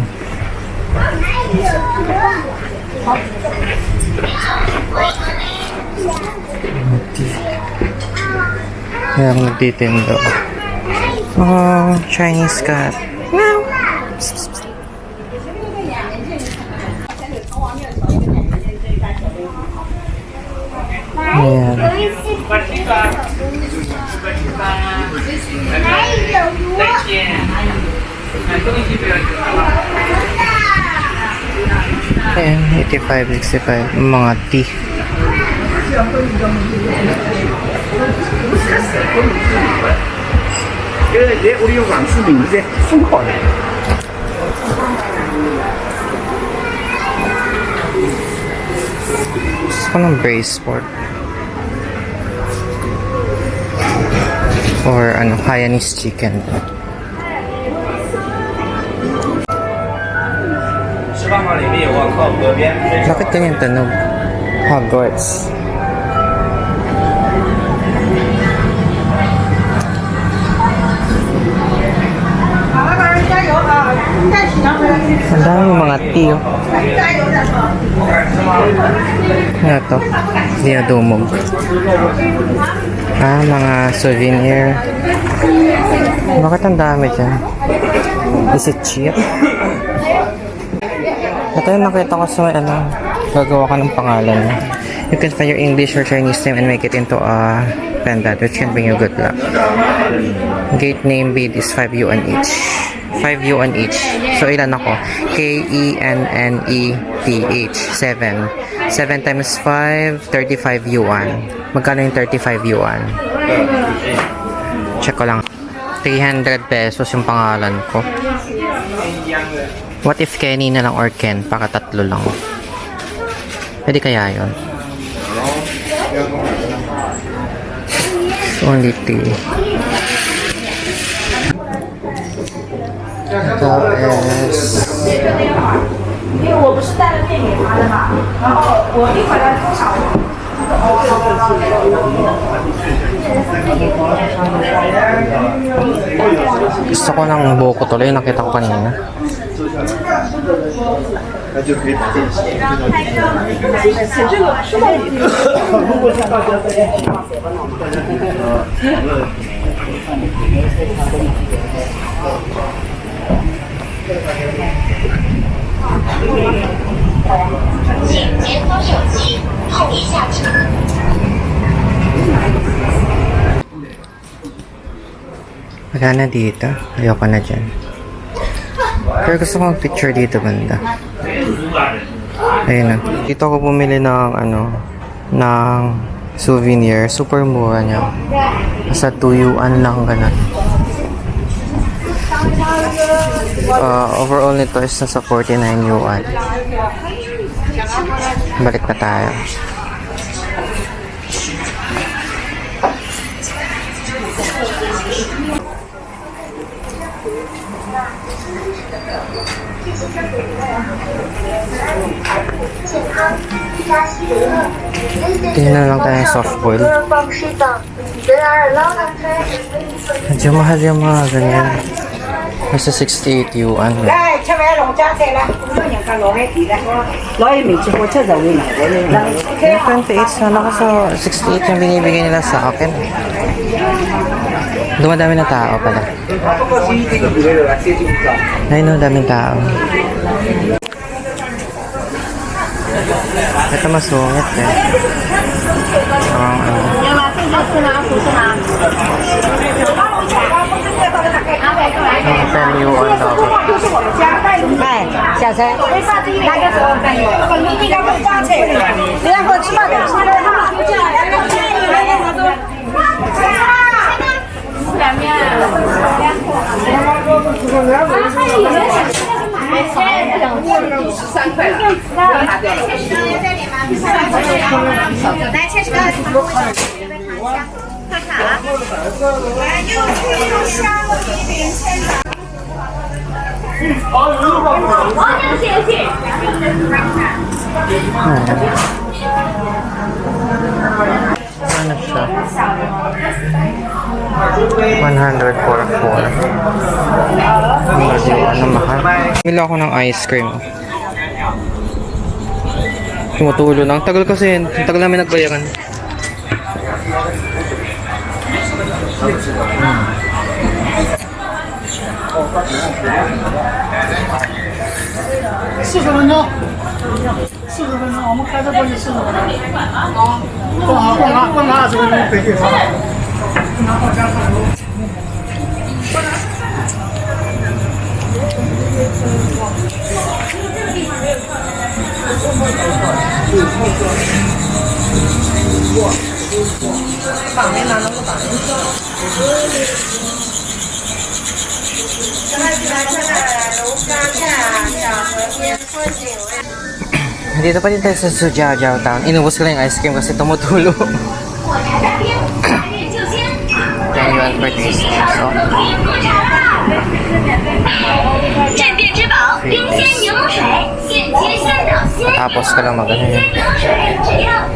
Kaya ako nagtitindo. Oh, Chinese cat. Meow. Ayan. Ayan, 85, 65. Mga tea. 这个我的王氏名字很好的。 Gusto ko ng braised pork. Or ano, Hainanese chicken. 吃饭馆里面有个靠河边， Bakit ganyan tunog? Hogwarts. Ang dami mga tea, oh. Ano to? Dinadumog. Ah, mga souvenir. Bakit ang dami dyan? Is it cheap? Ito yung nakita ko sa may ano, gagawa ka ng pangalan niya. You can find your English or Chinese name and make it into a pendant which can bring you good luck. Gate name bid is 5 yuan each. 5 yuan each. So ilan ako? KENNETH 7. 7 times 5, 35 yuan. Magkano yung 35 yuan? Check ko lang. 300 pesos yung pangalan ko. What if Kenny na lang or Ken? Pakatatlo lang. Pwede kaya yun? Only 3. Ito is... 因为我不是带了面给他的嘛，然后我一会儿多少？ Gusto ko ng buko tuloy. Nakita ko kanina. 那就可以把这个写这个。如果像大家在一起，请解锁手机，后移下车。 Magana dito. Ayoko na dyan. Pero gusto ko mag-picture dito banda. Ayun na. Dito ako bumili ng ano, ng souvenir. Super mura niya. Nasa 2 yuan lang ganun. Overall nito is nasa 49 yuan. Balik na tayo. Tingnan lang tayo yung soft boil. Medyo mahal yung mga ganyan. Nasa 68 yuan. 来，吃完龙虾菜了，我们看老海底了，老也没吃过，吃这味呢。 Yung 28 sana kasi 68 yung binibigay nila sa akin. Dumadami na tao pala. 不过是这个比例的，接近不到。 Ayun no, daming tao. Ito masungit eh. Ano. 要把这个是拿不是拿？ Ang 10 yuan daw. 哎，小陈，那个时候干有，你那个花菜，你让我吃嘛的，吃了他们不叫，两面。13块。来，70个，看卡了。来，又脆又香的饼饼现在。王宁谢谢。 Ano siya? 100 for 4. Ano mahal? Bili ako ng ice cream. Tumutulo lang. Tagal kasi. Tagal namin nagbayaran. 逛20分钟可以去上。 Dito pa din tayo sa Sujiajiao Town. Inubos ko lang yung ice cream kasi tumutulo. 10 yuan per taste. So, 镇店之宝冰鲜柠檬水，现切现捣鲜。 tapos ko lang mag-ano yun. 只要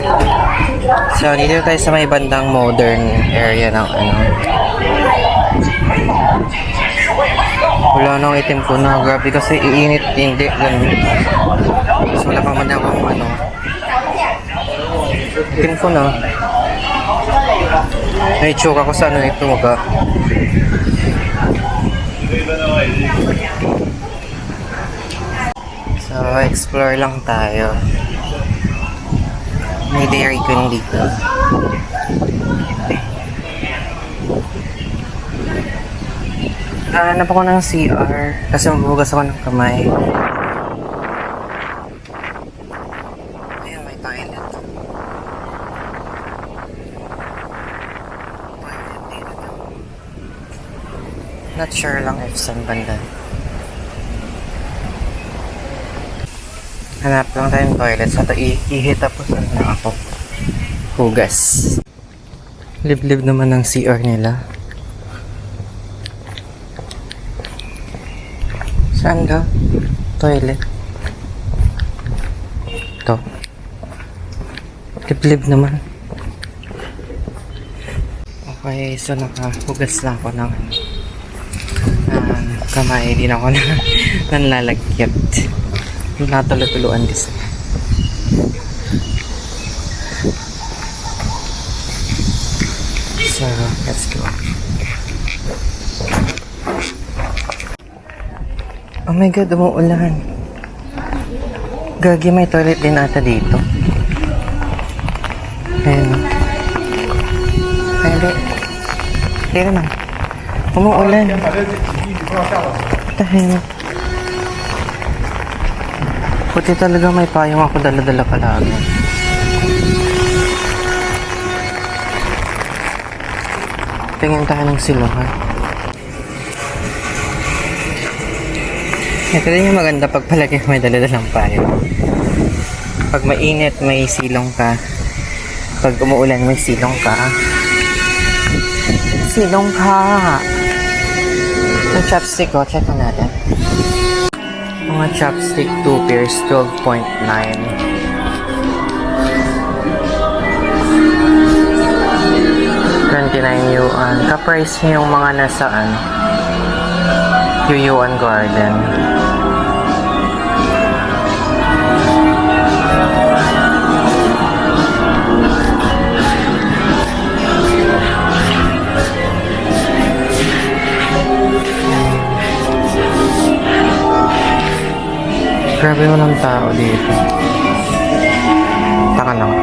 So, dito tayo sa may bandang modern area ng ano. Wala nang itim ko na. Grabe kasi iinit, hindi. Ganun. So, wala pa man akong ano. Itim ko na. Naitsura ko sa ano ito. Maga. So, explore lang tayo. May Dairy Queen dito. Hanap ako ng CR kasi magbubugas ako ng kamay. Ayun, may toilet. Toilet dito. Not sure lang if saan banda. Hanap lang tayong toilet. Sa ito ihit tapos ano na ako. Hugas. Liblib naman ng CR nila. Saan daw? Toilet. Ito. Liblib naman. Okay, so nakahugas lang ako ng kamay. Di na ako nanlalagkit. Natulutuluan kasi. So, let's go. Oh my God, umuulan. Gagi, may toilet din ata dito. Ayun. Ay, hindi. Hindi naman. Umuulan. Tahimik. Puti talaga may payong ako dala-dala palagi. Tingin tayo ng silungan. Ito din yung maganda pag palagi may dala-dalang payong. Pag mainit, may silong ka. Pag umuulan, may silong ka. Silong ka! Yung chopstick ko, check mo natin. Mga chopstick 2 pairs, 12.9. 29 yuan. Ka-price niya yung mga nasaan. Yuyuan Garden. Grabe walang tao dito. Taka lang.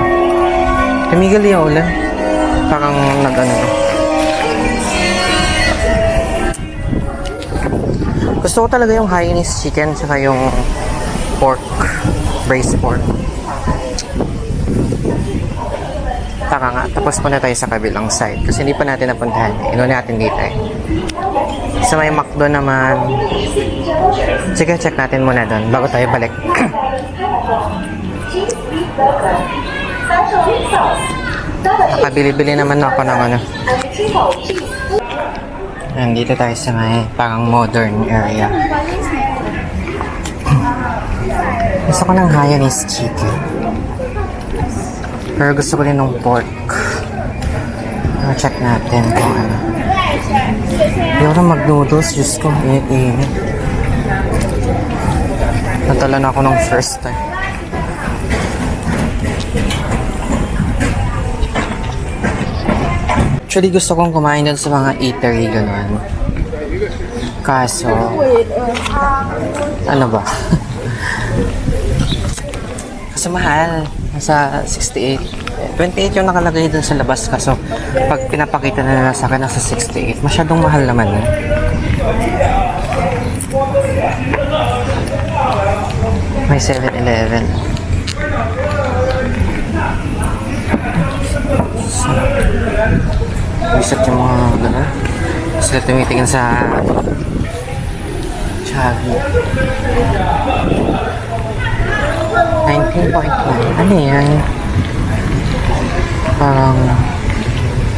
Tumigil yung ulan. Parang nag-ano. Gusto ko talaga yung Hainanese chicken saka yung pork. Braised pork. Taka nga. Tapos muna tayo sa kabilang side. Kasi hindi pa natin napuntahan. Inuna natin dito eh. Sa may McDo naman. Sige, check natin muna doon bago tayo balik. Nakabili-bili naman ako ng ano. Nandito tayo sa may parang modern area. Gusto ko ng Hainanese chicken. Pero gusto ko din ng pork. Check natin kung ano. Hindi ako na mag-noodles. Diyos ko, init-init. Natala na ako ng first time. Actually, gusto kong kumain dun sa mga eatery, gano'n. Kaso, ano ba? Kasi mahal. Nasa 68. 28 yung nakalagay dun sa labas. Kaso, pag pinapakita na nila sa akin, nasa 68. Masyadong mahal naman eh. May 7-Eleven. So, visit yung mga gano'n. Sila tumitingin sa Chubby. 19.9. Ano yan? Parang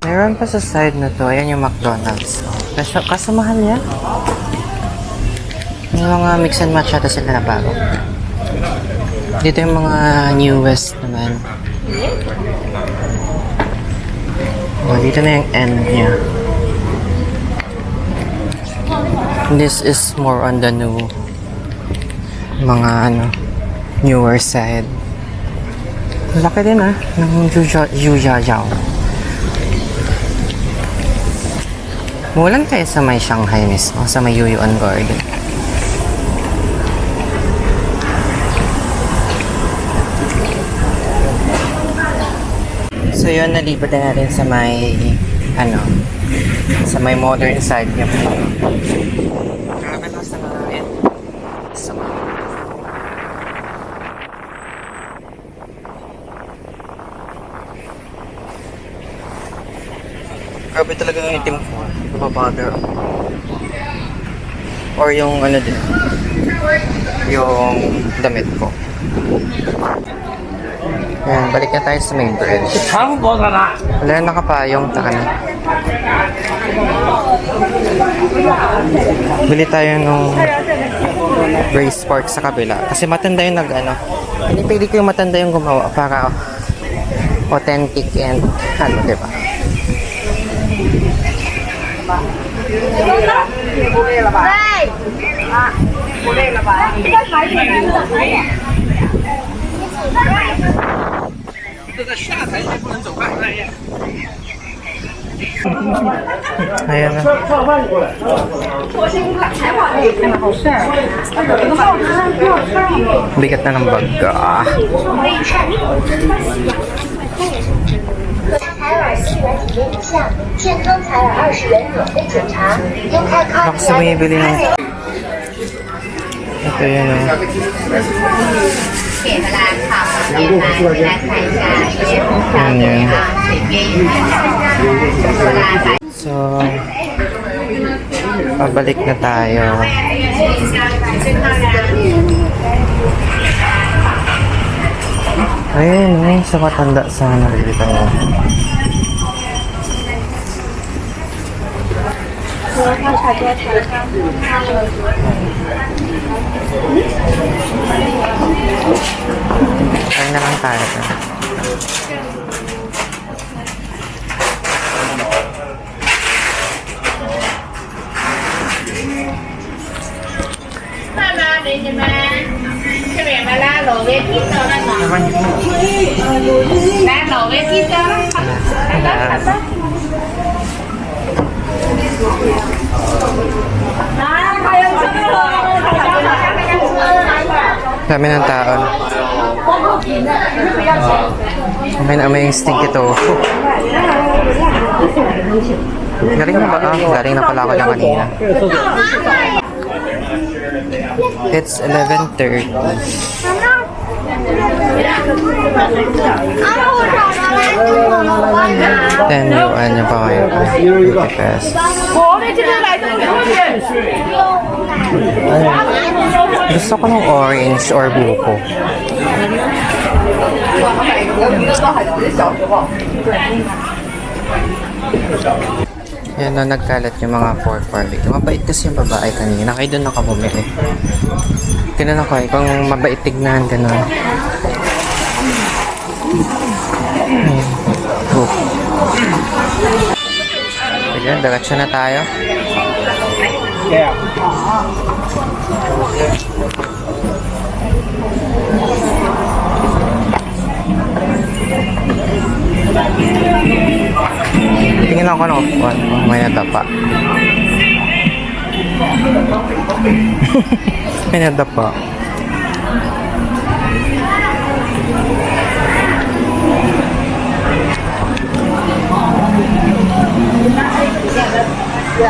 meron pa sa side na to. Ayan yung McDonald's. Kaso mahal yan. May mga mix and match ata sila na bago. Dito yung mga newest naman. Oh, dito na yung end niya. This is more on the new mga newer side. Laki din ng Jujiao. Mulan tayo sa may Shanghai mismo, sa may Yuyuan Garden. So yun, nalipat na natin sa may sa may modern side niya. Grabe na sa mga sa mga grabe talaga yung itim ko. Hindi ko mabother ako. Or yung din. Yung damit ko. Ayan, balik na tayo sa main bridge. Wala na nakapayong. Taka na. Bili tayo nung race park sa kabila. Kasi matanda yung pinipili ko yung matanda yung gumawa para authentic and diba? Ayan na. Bigat na ng bag. Ako sa may bili ng ito yan Ayan yan. So, pabalik na tayo. Ayun, sa matanda sana dito. Kain na lang tayo. Dami ng tao. May na-amay yung stinky tofu. Galing na ba? Galing na pala ako lang kanina. It's 11:30. Then yuan niya pa kayo. 50 pesos. Gusto ko ng orange or buko. Yan na, nagkalat yung mga pork barbecue. Mabait kasi yung babae kanina. Kayo doon nakabumili. Ganun ako eh. Kung mabait tignan, ganun. Sige, diretso na tayo. Yeah. Tingin ako ng upuan. May nadapa. May nadapa. Dami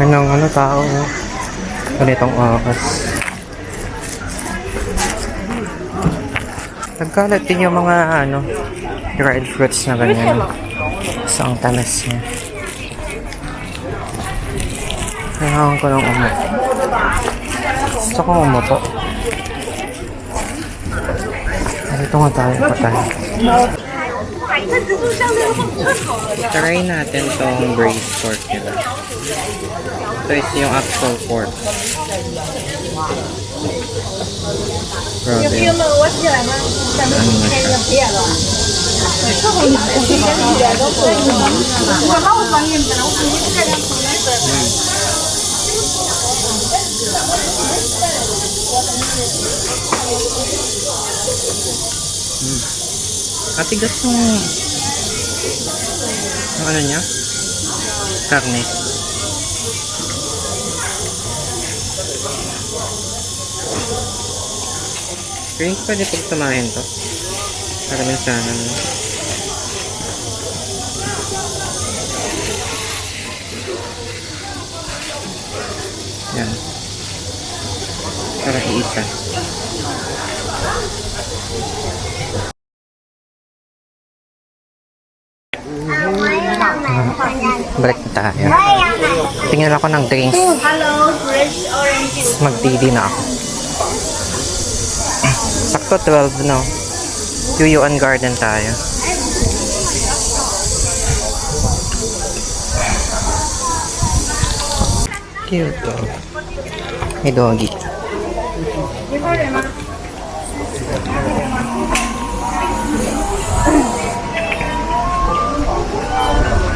ng ano tao. Ganitong oras. Nagkalat din yung mga ano, dried fruits na ganyan. So, ang tamis niya. Kailangan ko ng umupo. Gusto kong umupo. Dito nga tayo pa tayo. Try natin tong braised pork nila. Ito is yung actual pork. Grabe. Ano na siya? Katigas yung ano niya? Karne. Feeling ko pwede pagtamahin to. Para minsanan. Yan. Para iisa. Balik na tayo. Tingnan ako ng drinks. Magdidi na ako. Sakto 12 no. Yuyuan Garden tayo. Cute oh. May doggy.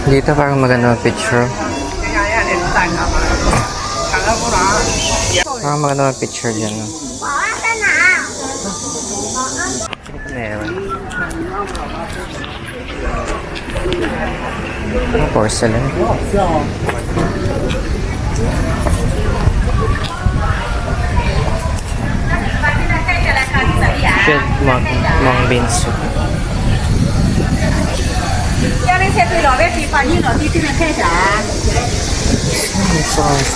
Dito parang maganda picture. Parang maganda picture dyan. No? Meron. Porcelain. Shit, mung beans.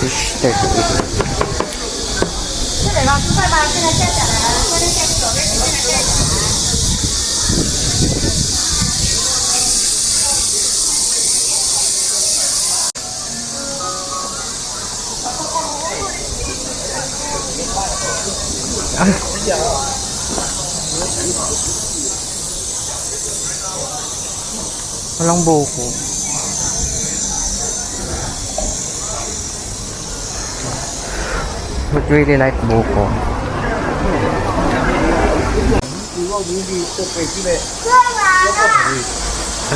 Fish 38. Walang buko. Would really like buko.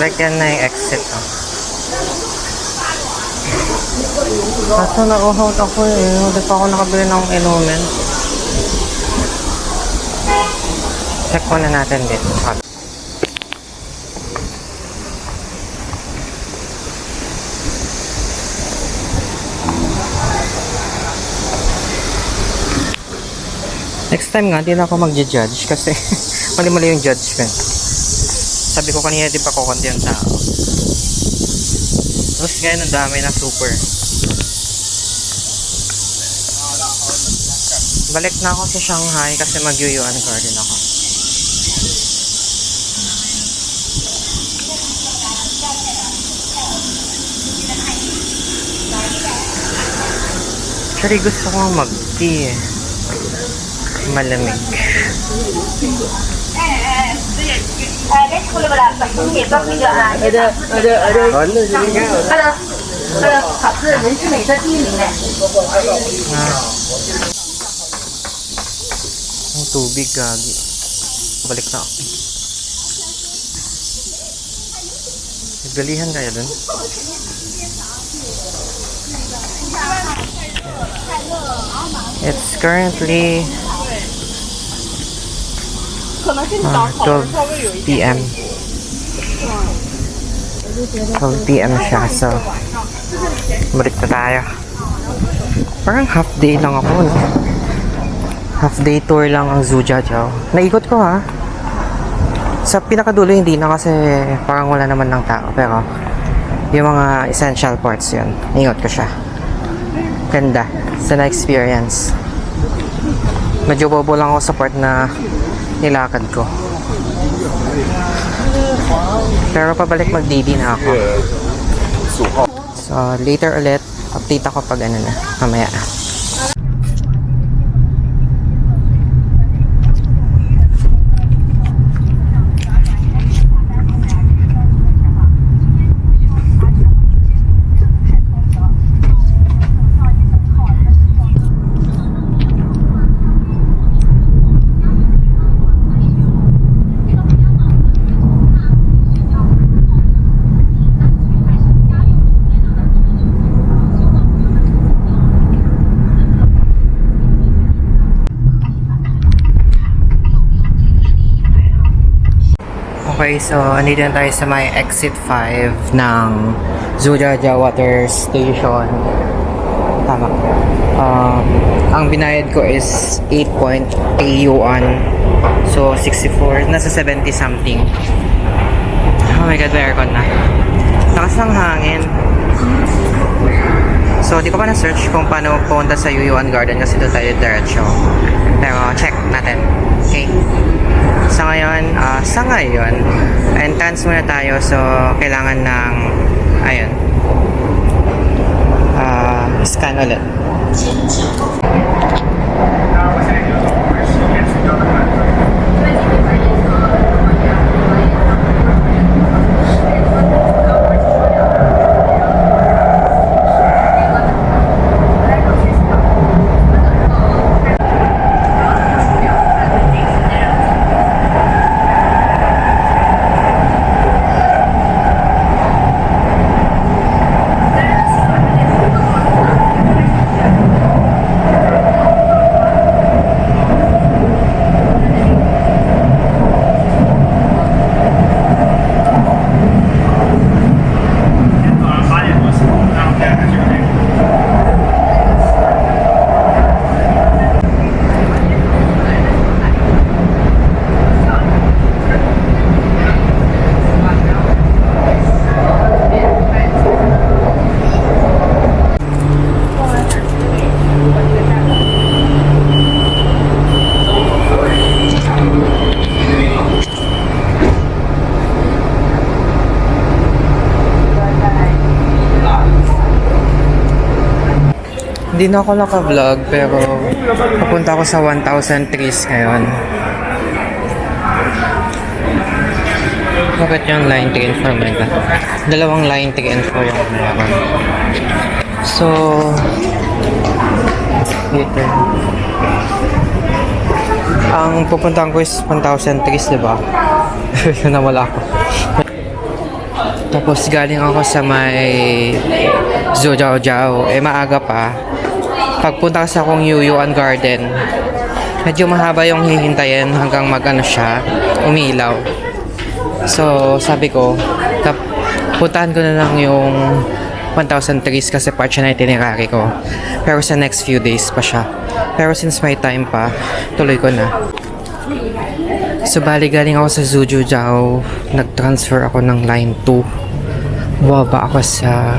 Like yan na yung exit. Oh. Kaso na-out ako eh. Hindi pa ako nakabili ng inumin. Check muna natin dito. Next time nga, di na ako mag-judge kasi mali-mali yung judgment. Sabi ko kanina, di ba kukunti yung tao. Tapos ngayon, ang dami na super. Balik na ako sa Shanghai kasi mag-Yuyuan Garden ako. Actually, gusto ko mag-tea eh. Malamig. Ang tubig, gagi. Balik na ako. Nagbalihan kaya dun? It's currently 12 p.m. 12 PM siya. So, balik na tayo. Parang half day lang ako, no? Half day tour lang ang Zhujiajiao. Naikot ko, ha? Sa pinakadulo hindi na kasi parang wala naman ng tao. Pero, yung mga essential parts yun. Naikot ko siya. Ganda. Sa na-experience. Medyo bobo lang ako sa part na nilakad ko. Pero pabalik mag-DD na ako. So, later ulit, update ako pag ano na, mamaya. Okay, so andito na tayo sa may exit 5 ng Zhujiajiao Water Station. Tama. Ang binayad ko is 8.8 yuan. So, 64. Nasa 70 something. Oh my god, may aircon na. Lakas ng hangin. So, di ko pa na-search kung paano pumunta sa Yuyuan Garden kasi doon tayo diretso. Pero, check natin. Okay. Sa ngayon, entrance muna tayo. So, kailangan ng, ayun, scan ulit. Hindi na ako naka-vlog pero papunta ako sa 1,000 trees ngayon. Bakit yung line 3 info ba? Dalawang line 3 info yung meron. So, dito. Ang pupuntahan ko is 1,000 trees, diba? Nawala ako. Tapos galing ako sa may Zhujiajiao. Maaga pa. Pagpunta sa akong Yuyuan Garden, medyo mahaba yung hihintayin hanggang siya, umilaw. So, sabi ko, puntahan ko na lang yung 1,000 trees kasi part siya na itinerary ko. Pero sa next few days pa siya. Pero since may time pa, tuloy ko na. So, bali galing ako sa Zhujiajiao, nag-transfer ako ng line 2. Bumaba ako sa